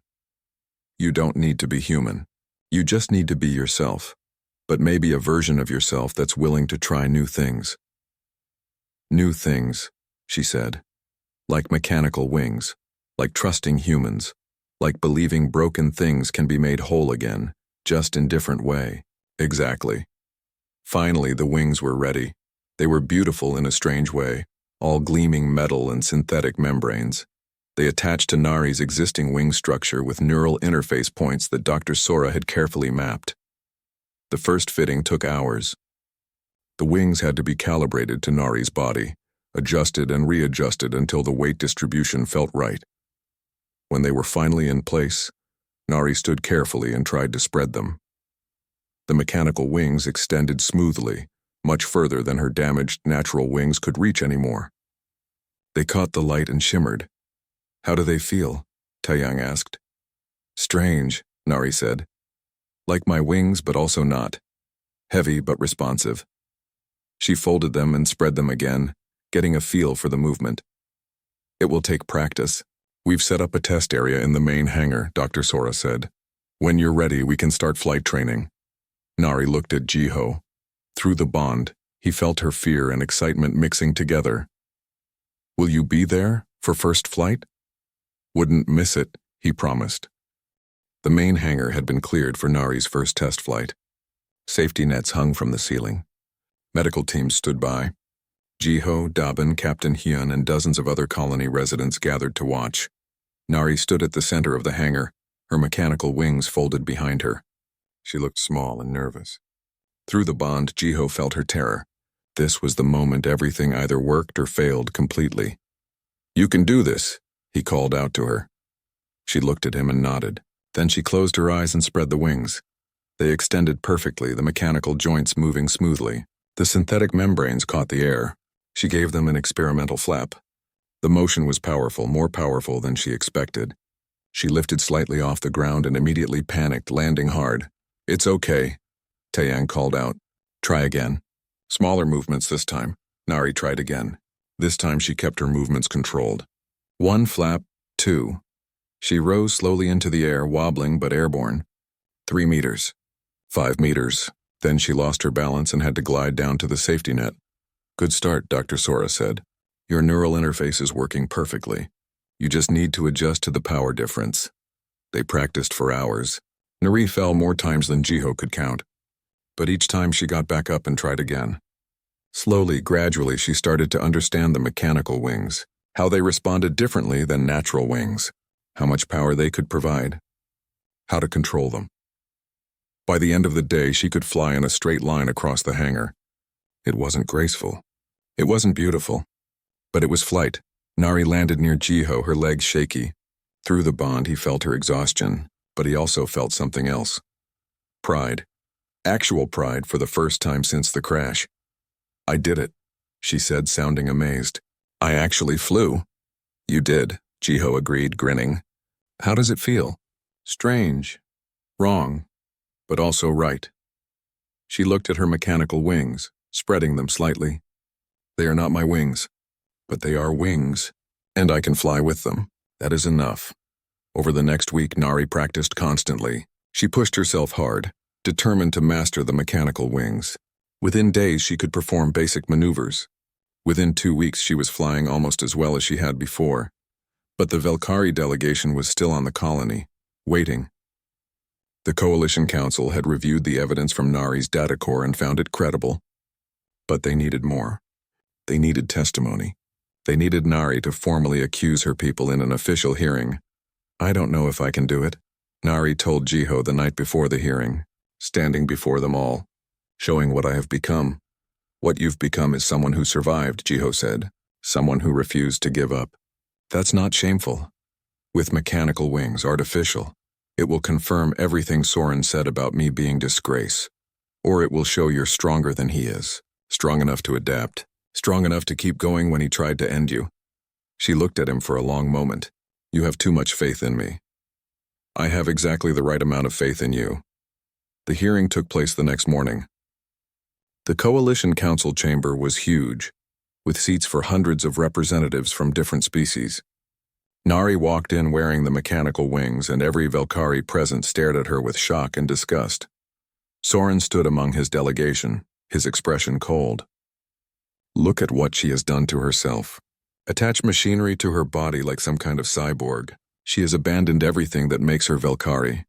You don't need to be human. You just need to be yourself. But maybe a version of yourself that's willing to try new things. New things, she said. Like mechanical wings, like trusting humans, like believing broken things can be made whole again, just in different way. Exactly. Finally, the wings were ready. They were beautiful in a strange way, all gleaming metal and synthetic membranes. They attached to Nari's existing wing structure with neural interface points that Dr. Sora had carefully mapped. The first fitting took hours. The wings had to be calibrated to Nari's body, adjusted and readjusted until the weight distribution felt right. When they were finally in place, Nari stood carefully and tried to spread them. The mechanical wings extended smoothly, much further than her damaged natural wings could reach anymore. They caught the light and shimmered. How do they feel? Taeyang asked. Strange, Nari said. Like my wings, but also not. Heavy, but responsive. She folded them and spread them again, getting a feel for the movement. It will take practice. We've set up a test area in the main hangar, Dr. Sora said. When you're ready, we can start flight training. Nari looked at Jiho. Through the bond, he felt her fear and excitement mixing together. Will you be there for first flight? Wouldn't miss it, he promised. The main hangar had been cleared for Nari's first test flight. Safety nets hung from the ceiling. Medical teams stood by. Jiho, Dabin, Captain Hyun, and dozens of other colony residents gathered to watch. Nari stood at the center of the hangar, her mechanical wings folded behind her. She looked small and nervous. Through the bond, Jiho felt her terror. This was the moment everything either worked or failed completely. You can do this, he called out to her. She looked at him and nodded. Then she closed her eyes and spread the wings. They extended perfectly, the mechanical joints moving smoothly. The synthetic membranes caught the air. She gave them an experimental flap. The motion was powerful, more powerful than she expected. She lifted slightly off the ground and immediately panicked, landing hard. It's okay, Taeyang called out. Try again. Smaller movements this time. Nari tried again. This time she kept her movements controlled. 1 flap, 2. She rose slowly into the air, wobbling but airborne. 3 meters. 5 meters. Then she lost her balance and had to glide down to the safety net. Good start, Dr. Sora said. Your neural interface is working perfectly. You just need to adjust to the power difference. They practiced for hours. Nari fell more times than Jiho could count. But each time she got back up and tried again. Slowly, gradually, she started to understand the mechanical wings, how they responded differently than natural wings, how much power they could provide, how to control them. By the end of the day, she could fly in a straight line across the hangar. It wasn't graceful. It wasn't beautiful. But it was flight. Nari landed near Jiho, her legs shaky. Through the bond, he felt her exhaustion, but he also felt something else. Pride. Actual pride for the first time since the crash. I did it, she said, sounding amazed. I actually flew. You did, Jiho agreed, grinning. How does it feel? Strange. Wrong. But also right. She looked at her mechanical wings, spreading them slightly. They are not my wings, but they are wings, and I can fly with them. That is enough. Over the next week, Nari practiced constantly. She pushed herself hard, determined to master the mechanical wings. Within days, she could perform basic maneuvers. Within 2 weeks, she was flying almost as well as she had before. But the Velkari delegation was still on the colony, waiting. The Coalition Council had reviewed the evidence from Nari's data core and found it credible. But they needed more. They needed testimony. They needed Nari to formally accuse her people in an official hearing. I don't know if I can do it, Nari told Jiho the night before the hearing, standing before them all, showing what I have become. What you've become is someone who survived, Jiho said, someone who refused to give up. That's not shameful. With mechanical wings, artificial, it will confirm everything Soren said about me being disgrace. Or it will show you're stronger than he is, strong enough to adapt, strong enough to keep going when he tried to end you. She looked at him for a long moment. You have too much faith in me. I have exactly the right amount of faith in you. The hearing took place the next morning. The Coalition Council chamber was huge, with seats for hundreds of representatives from different species. Nari walked in wearing the mechanical wings, and every Velkari present stared at her with shock and disgust. Soren stood among his delegation, his expression cold. Look at what she has done to herself. Attached machinery to her body like some kind of cyborg. She has abandoned everything that makes her Velkari.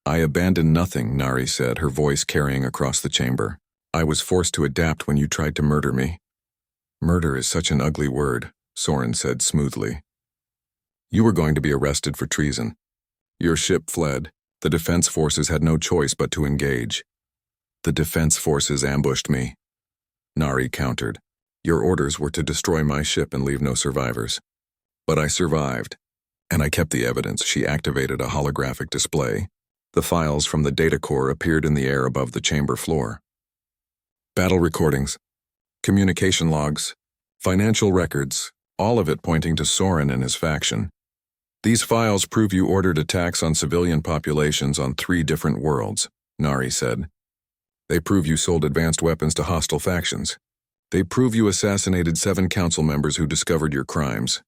I abandoned nothing, Nari said, her voice carrying across the chamber. I was forced to adapt when you tried to murder me. Murder is such an ugly word, Soren said smoothly. You were going to be arrested for treason. Your ship fled. The defense forces had no choice but to engage. The defense forces ambushed me. Nari countered. Your orders were to destroy my ship and leave no survivors. But I survived. And I kept the evidence. She activated a holographic display. The files from the data core appeared in the air above the chamber floor. Battle recordings, communication logs, financial records, all of it pointing to Soren and his faction. These files prove you ordered attacks on civilian populations on 3 different worlds, Nari said. They prove you sold advanced weapons to hostile factions. They prove you assassinated 7 council members who discovered your crimes.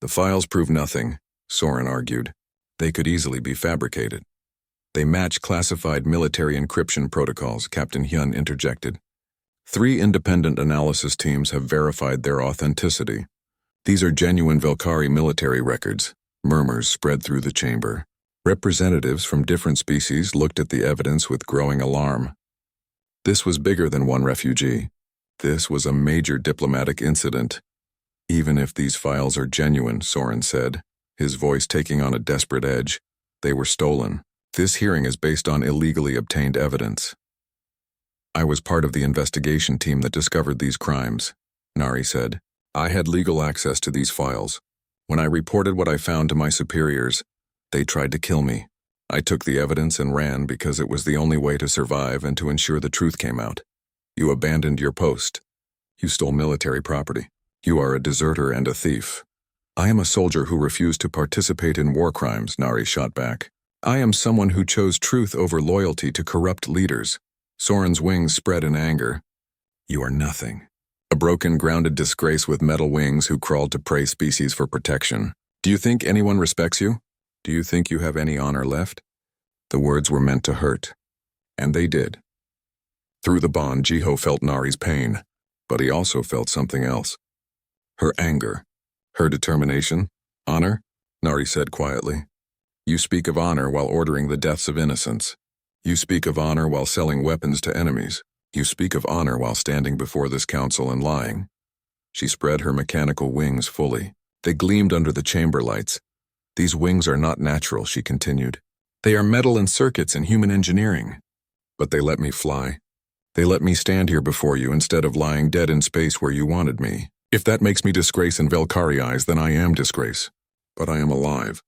The files prove nothing, Soren argued. They could easily be fabricated. They match classified military encryption protocols, Captain Hyun interjected. 3 independent analysis teams have verified their authenticity. These are genuine Velkari military records. Murmurs spread through the chamber. Representatives from different species looked at the evidence with growing alarm. This was bigger than one refugee. This was a major diplomatic incident. Even if these files are genuine, Soren said, his voice taking on a desperate edge, they were stolen. This hearing is based on illegally obtained evidence. I was part of the investigation team that discovered these crimes, Nari said. I had legal access to these files. When I reported what I found to my superiors, they tried to kill me. I took the evidence and ran because it was the only way to survive and to ensure the truth came out. You abandoned your post. You stole military property. You are a deserter and a thief. I am a soldier who refused to participate in war crimes, Nari shot back. I am someone who chose truth over loyalty to corrupt leaders. Soren's wings spread in anger. You are nothing. A broken, grounded disgrace with metal wings who crawled to prey species for protection. Do you think anyone respects you? Do you think you have any honor left? The words were meant to hurt. And they did. Through the bond, Jiho felt Nari's pain, but he also felt something else. Her anger. Her determination. Honor? Nari said quietly. You speak of honor while ordering the deaths of innocents. You speak of honor while selling weapons to enemies. You speak of honor while standing before this council and lying. She spread her mechanical wings fully. They gleamed under the chamber lights. These wings are not natural, she continued. They are metal and circuits in human engineering. But they let me fly. They let me stand here before you instead of lying dead in space where you wanted me. If that makes me disgrace in Velkari eyes, then I am disgrace. But I am alive.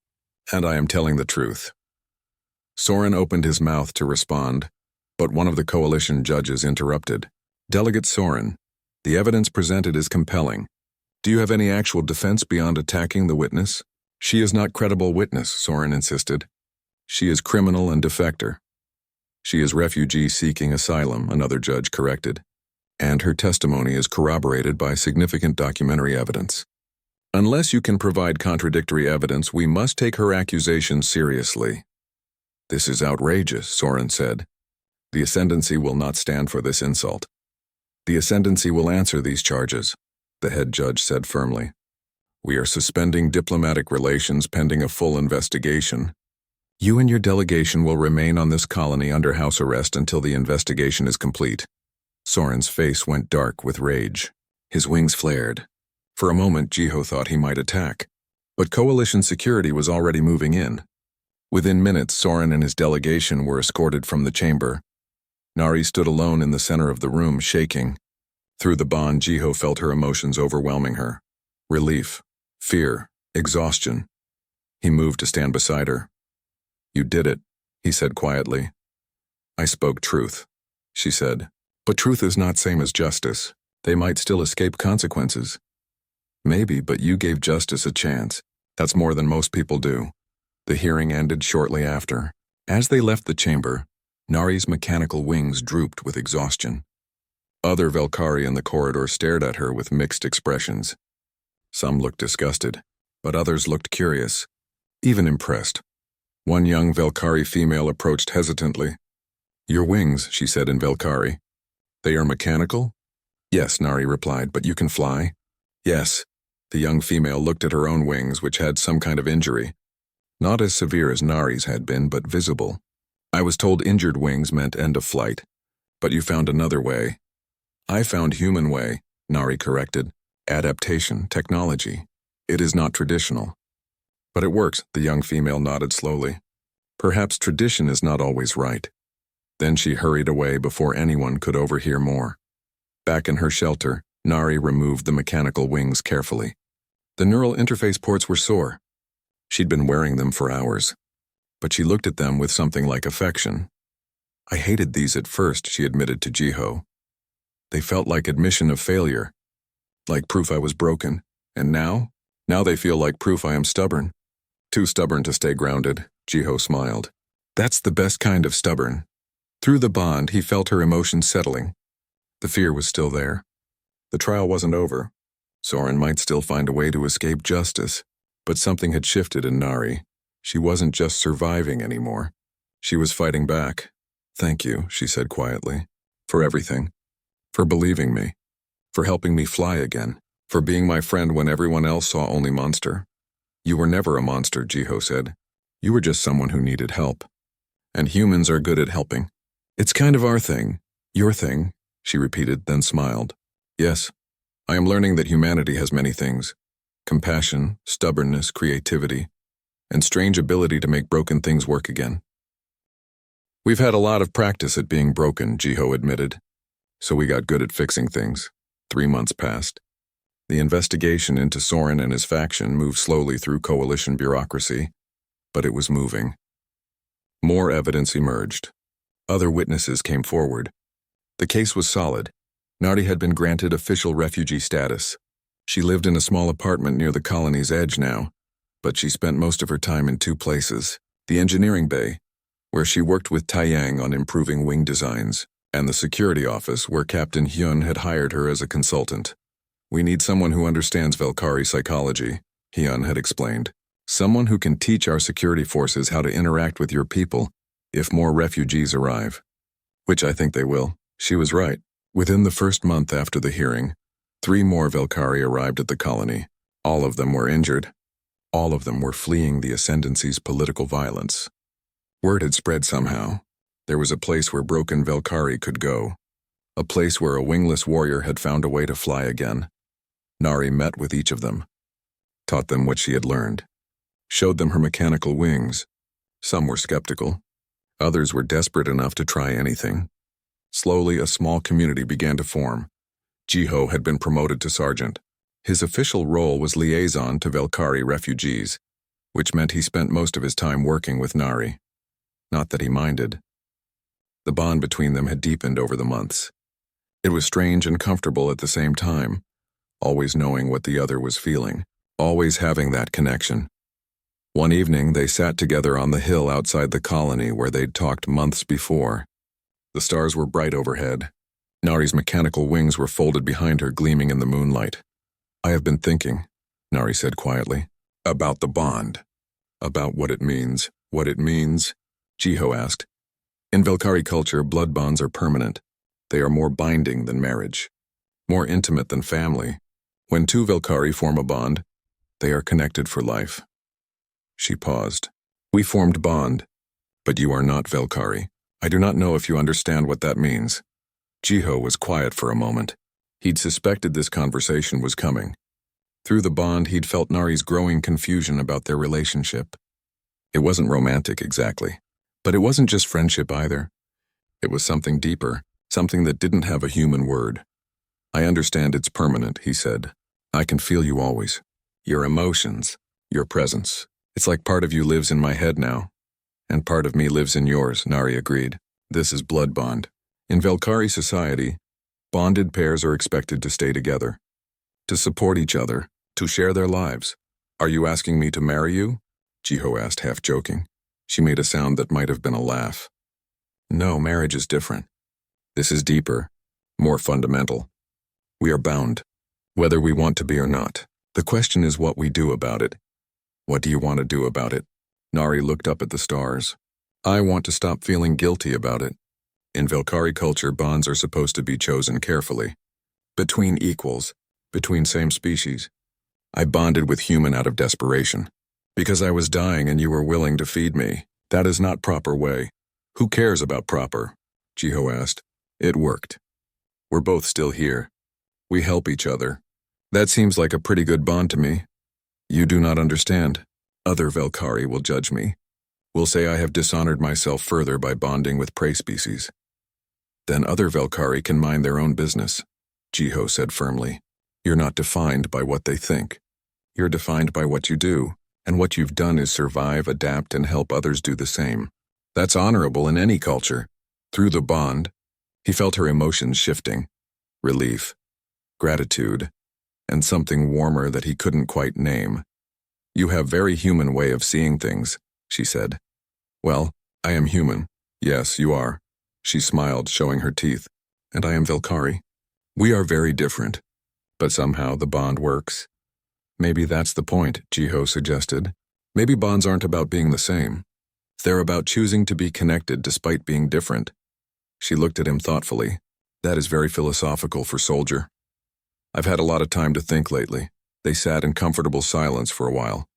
And I am telling the truth. Soren opened his mouth to respond, but one of the coalition judges interrupted. Delegate Soren, the evidence presented is compelling. Do you have any actual defense beyond attacking the witness? She is not credible witness, Soren insisted. She is criminal and defector. She is refugee seeking asylum, another judge corrected. And her testimony is corroborated by significant documentary evidence. Unless you can provide contradictory evidence, we must take her accusations seriously. This is outrageous, Soren said. The Ascendancy will not stand for this insult. The Ascendancy will answer these charges, the head judge said firmly. We are suspending diplomatic relations pending a full investigation. You and your delegation will remain on this colony under house arrest until the investigation is complete. Soren's face went dark with rage. His wings flared. For a moment, Jiho thought he might attack. But coalition security was already moving in. Within minutes, Soren and his delegation were escorted from the chamber. Nari stood alone in the center of the room, shaking. Through the bond, Jiho felt her emotions overwhelming her. Relief, fear, exhaustion. He moved to stand beside her. You did it, he said quietly. I spoke truth, she said. But truth is not same as justice. They might still escape consequences. Maybe, but you gave justice a chance. That's more than most people do. The hearing ended shortly after. As they left the chamber, Nari's mechanical wings drooped with exhaustion. Other Velkari in the corridor stared at her with mixed expressions. Some looked disgusted, but others looked curious, even impressed. One young Velkari female approached hesitantly. Your wings, she said in Velkari. They are mechanical? Yes, Nari replied, but you can fly? Yes. The young female looked at her own wings, which had some kind of injury. Not as severe as Nari's had been, but visible. I was told injured wings meant end of flight. But you found another way. I found human way, Nari corrected. Adaptation, technology. It is not traditional. But it works, the young female nodded slowly. Perhaps tradition is not always right. Then she hurried away before anyone could overhear more. Back in her shelter, Nari removed the mechanical wings carefully. The neural interface ports were sore. She'd been wearing them for hours, but she looked at them with something like affection. I hated these at first, she admitted to Jiho. They felt like admission of failure, like proof I was broken. And now? Now they feel like proof I am stubborn. Too stubborn to stay grounded, Jiho smiled. That's the best kind of stubborn. Through the bond, he felt her emotions settling. The fear was still there. The trial wasn't over. Soren might still find a way to escape justice. But something had shifted in Nari. She wasn't just surviving anymore. She was fighting back. Thank you, she said quietly. For everything. For believing me. For helping me fly again. For being my friend when everyone else saw only monster. You were never a monster, Jiho said. You were just someone who needed help. And humans are good at helping. It's kind of our thing. Your thing, she repeated, then smiled. Yes, I am learning that humanity has many things. Compassion, stubbornness, creativity, and strange ability to make broken things work again. We've had a lot of practice at being broken, Jiho admitted. So we got good at fixing things. 3 months passed. The investigation into Soren and his faction moved slowly through coalition bureaucracy, but it was moving. More evidence emerged. Other witnesses came forward. The case was solid. Nardi had been granted official refugee status. She lived in a small apartment near the colony's edge now, but she spent most of her time in two places: the engineering bay, where she worked with Taiyang on improving wing designs, and the security office where Captain Hyun had hired her as a consultant. "We need someone who understands Velkari psychology," Hyun had explained. "Someone who can teach our security forces how to interact with your people if more refugees arrive." Which I think they will. She was right. Within the first month after the hearing, 3 more Velkari arrived at the colony. All of them were injured. All of them were fleeing the Ascendancy's political violence. Word had spread somehow. There was a place where broken Velkari could go. A place where a wingless warrior had found a way to fly again. Nari met with each of them, taught them what she had learned, showed them her mechanical wings. Some were skeptical. Others were desperate enough to try anything. Slowly, a small community began to form. Jiho had been promoted to sergeant. His official role was liaison to Velkari refugees, which meant he spent most of his time working with Nari. Not that he minded. The bond between them had deepened over the months. It was strange and comfortable at the same time, always knowing what the other was feeling, always having that connection. One evening, they sat together on the hill outside the colony where they'd talked months before. The stars were bright overhead. Nari's mechanical wings were folded behind her, gleaming in the moonlight. "I have been thinking," Nari said quietly, "about the bond. About what it means." "What it means?" Jiho asked. "In Velkari culture, blood bonds are permanent. They are more binding than marriage, more intimate than family. When 2 Velkari form a bond, they are connected for life." She paused. "We formed bond, but you are not Velkari. I do not know if you understand what that means." Jiho was quiet for a moment. He'd suspected this conversation was coming. Through the bond, he'd felt Nari's growing confusion about their relationship. It wasn't romantic exactly, but it wasn't just friendship either. It was something deeper, something that didn't have a human word. "I understand it's permanent," he said. "I can feel you always. Your emotions, your presence. It's like part of you lives in my head now, and part of me lives in yours," Nari agreed. "This is blood bond. In Velkari society, bonded pairs are expected to stay together, to support each other, to share their lives." "Are you asking me to marry you?" Jiho asked, half joking. She made a sound that might have been a laugh. "No, marriage is different. This is deeper, more fundamental. We are bound, whether we want to be or not. The question is what we do about it." "What do you want to do about it?" Nari looked up at the stars. "I want to stop feeling guilty about it. In Velkari culture, bonds are supposed to be chosen carefully. Between equals, between same species. I bonded with human out of desperation. Because I was dying and you were willing to feed me. That is not proper way." "Who cares about proper?" Jiho asked. "It worked. We're both still here. We help each other. That seems like a pretty good bond to me." "You do not understand. Other Velkari will judge me. Will say I have dishonored myself further by bonding with prey species." "Then other Velkari can mind their own business," Jiho said firmly. "You're not defined by what they think. You're defined by what you do, and what you've done is survive, adapt, and help others do the same. That's honorable in any culture." Through the bond, he felt her emotions shifting. Relief, gratitude, and something warmer that he couldn't quite name. "You have very human way of seeing things," she said. "Well, I am human. Yes, you are." She smiled, showing her teeth. "And I am Velkari. We are very different, but somehow the bond works." "Maybe that's the point," Jiho suggested. "Maybe bonds aren't about being the same. They're about choosing to be connected despite being different." She looked at him thoughtfully. "That is very philosophical for soldier." "I've had a lot of time to think lately." They sat in comfortable silence for a while.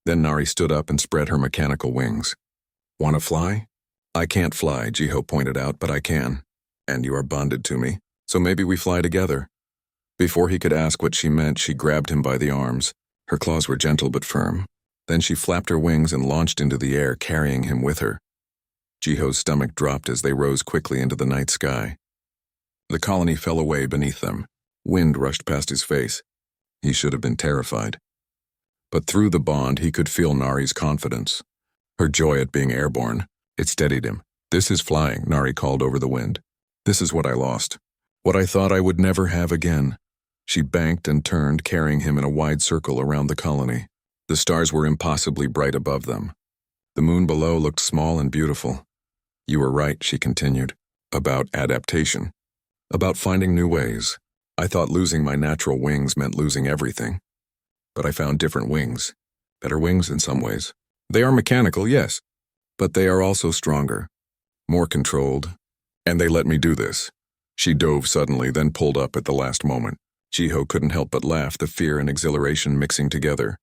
Then Nari stood up and spread her mechanical wings. "Want to fly?" "I can't fly," Jiho pointed out, "but I can. And you are bonded to me, so maybe we fly together." Before he could ask what she meant, she grabbed him by the arms. Her claws were gentle but firm. Then she flapped her wings and launched into the air, carrying him with her. Jiho's stomach dropped as they rose quickly into the night sky. The colony fell away beneath them. Wind rushed past his face. He should have been terrified. But through the bond, he could feel Nari's confidence. Her joy at being airborne. It steadied him. "This is flying," Nari called over the wind. "This is what I lost. What I thought I would never have again." She banked and turned, carrying him in a wide circle around the colony. The stars were impossibly bright above them. The moon below looked small and beautiful. "You were right," she continued, "about adaptation. About finding new ways. I thought losing my natural wings meant losing everything. But I found different wings. Better wings in some ways. They are mechanical, yes, but they are also stronger, more controlled. And they let me do this." She dove suddenly, then pulled up at the last moment. Jiho couldn't help but laugh, the fear and exhilaration mixing together.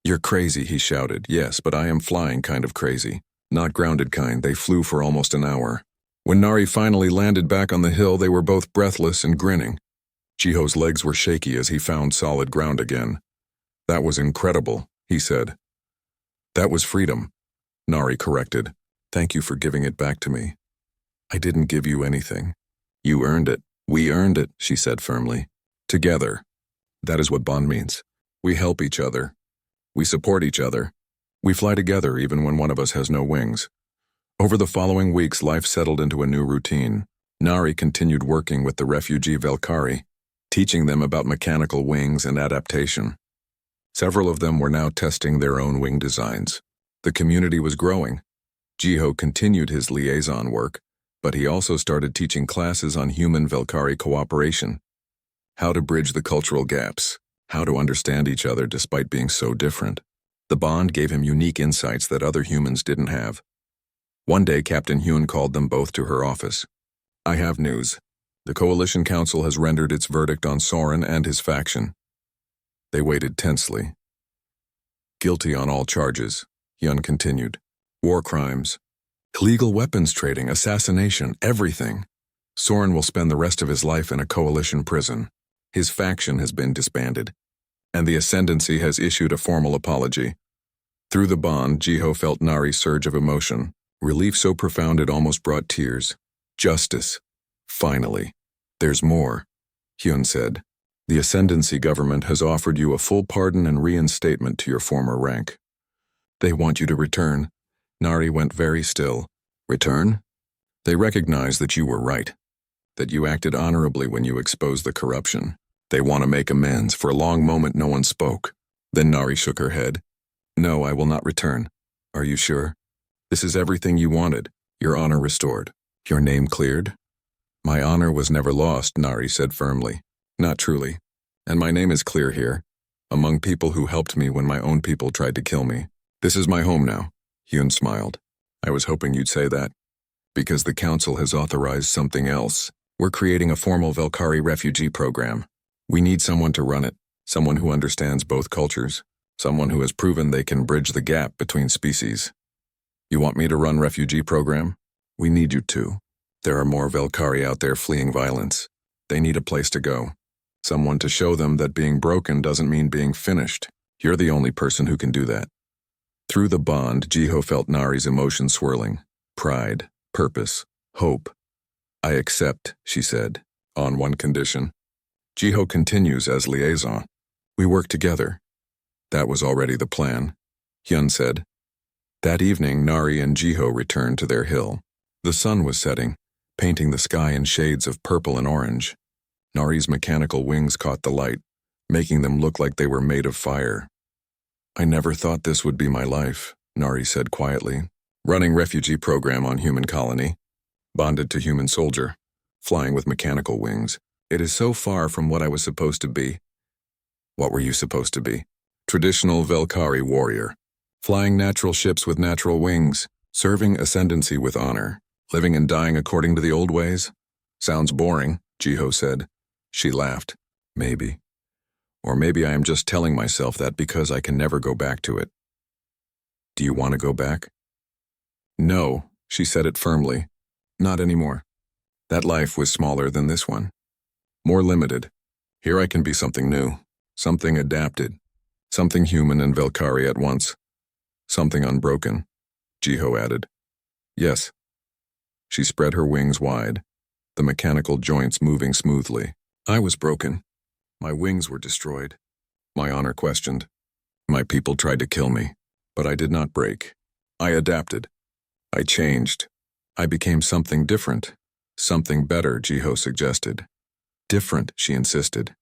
"You're crazy," he shouted. "Yes, but I am flying kind of crazy. Not grounded kind." They flew for almost an hour. When Nari finally landed back on the hill, they were both breathless and grinning. Jiho's legs were shaky as he found solid ground again. "That was incredible," he said. "That was freedom," Nari corrected. "Thank you for giving it back to me." "I didn't give you anything. You earned it." "We earned it," she said firmly. "Together. That is what bond means. We help each other. We support each other. We fly together even when one of us has no wings." Over the following weeks, life settled into a new routine. Nari continued working with the refugee Velkari, teaching them about mechanical wings and adaptation. Several of them were now testing their own wing designs. The community was growing. Jiho continued his liaison work, but he also started teaching classes on human Velkari cooperation. How to bridge the cultural gaps. How to understand each other despite being so different. The bond gave him unique insights that other humans didn't have. One day, Captain Hyun called them both to her office. "I have news. The Coalition Council has rendered its verdict on Soren and his faction." They waited tensely. "Guilty on all charges," Hyun continued. "War crimes, illegal weapons trading, assassination, everything. Soren will spend the rest of his life in a coalition prison. His faction has been disbanded, and the Ascendancy has issued a formal apology." Through the bond, Jiho felt Nari's surge of emotion, relief so profound it almost brought tears. "Justice. Finally. There's more," Hyun said. "The Ascendancy government has offered you a full pardon and reinstatement to your former rank. They want you to return." Nari went very still. "Return?" "They recognize that you were right, that you acted honorably when you exposed the corruption. They want to make amends." For a long moment no one spoke. Then Nari shook her head. "No, I will not return." "Are you sure? This is everything you wanted. Your honor restored. Your name cleared?" "My honor was never lost," Nari said firmly. "Not truly. And my name is clear here, among people who helped me when my own people tried to kill me. This is my home now." Hyun smiled. "I was hoping you'd say that. Because the council has authorized something else. We're creating a formal Velkari refugee program. We need someone to run it, someone who understands both cultures, someone who has proven they can bridge the gap between species." "You want me to run refugee program?" "We need you to. There are more Velkari out there fleeing violence. They need a place to go. Someone to show them that being broken doesn't mean being finished. You're the only person who can do that." Through the bond, Jiho felt Nari's emotions swirling. Pride, purpose, hope. "I accept," she said, "on one condition." Jiho continues as liaison. "We work together." "That was already the plan," Hyun said. That evening, Nari and Jiho returned to their hill. The sun was setting, painting the sky in shades of purple and orange. Nari's mechanical wings caught the light, making them look like they were made of fire. "I never thought this would be my life," Nari said quietly. "Running refugee program on human colony. Bonded to human soldier. Flying with mechanical wings. It is so far from what I was supposed to be." "What were you supposed to be?" "Traditional Velkari warrior. Flying natural ships with natural wings. Serving Ascendancy with honor. Living and dying according to the old ways." "Sounds boring," Jiho said. She laughed. "Maybe. Or maybe I am just telling myself that because I can never go back to it." "Do you want to go back?" "No," she said it firmly. "Not anymore. That life was smaller than this one. More limited. Here I can be something new. Something adapted. Something human and Velkari at once. Something unbroken," Jiho added. "Yes." She spread her wings wide, the mechanical joints moving smoothly. "I was broken. My wings were destroyed. My honor questioned. My people tried to kill me, but I did not break. I adapted. I changed. I became something different. Something better, Jiho suggested. Different, she insisted.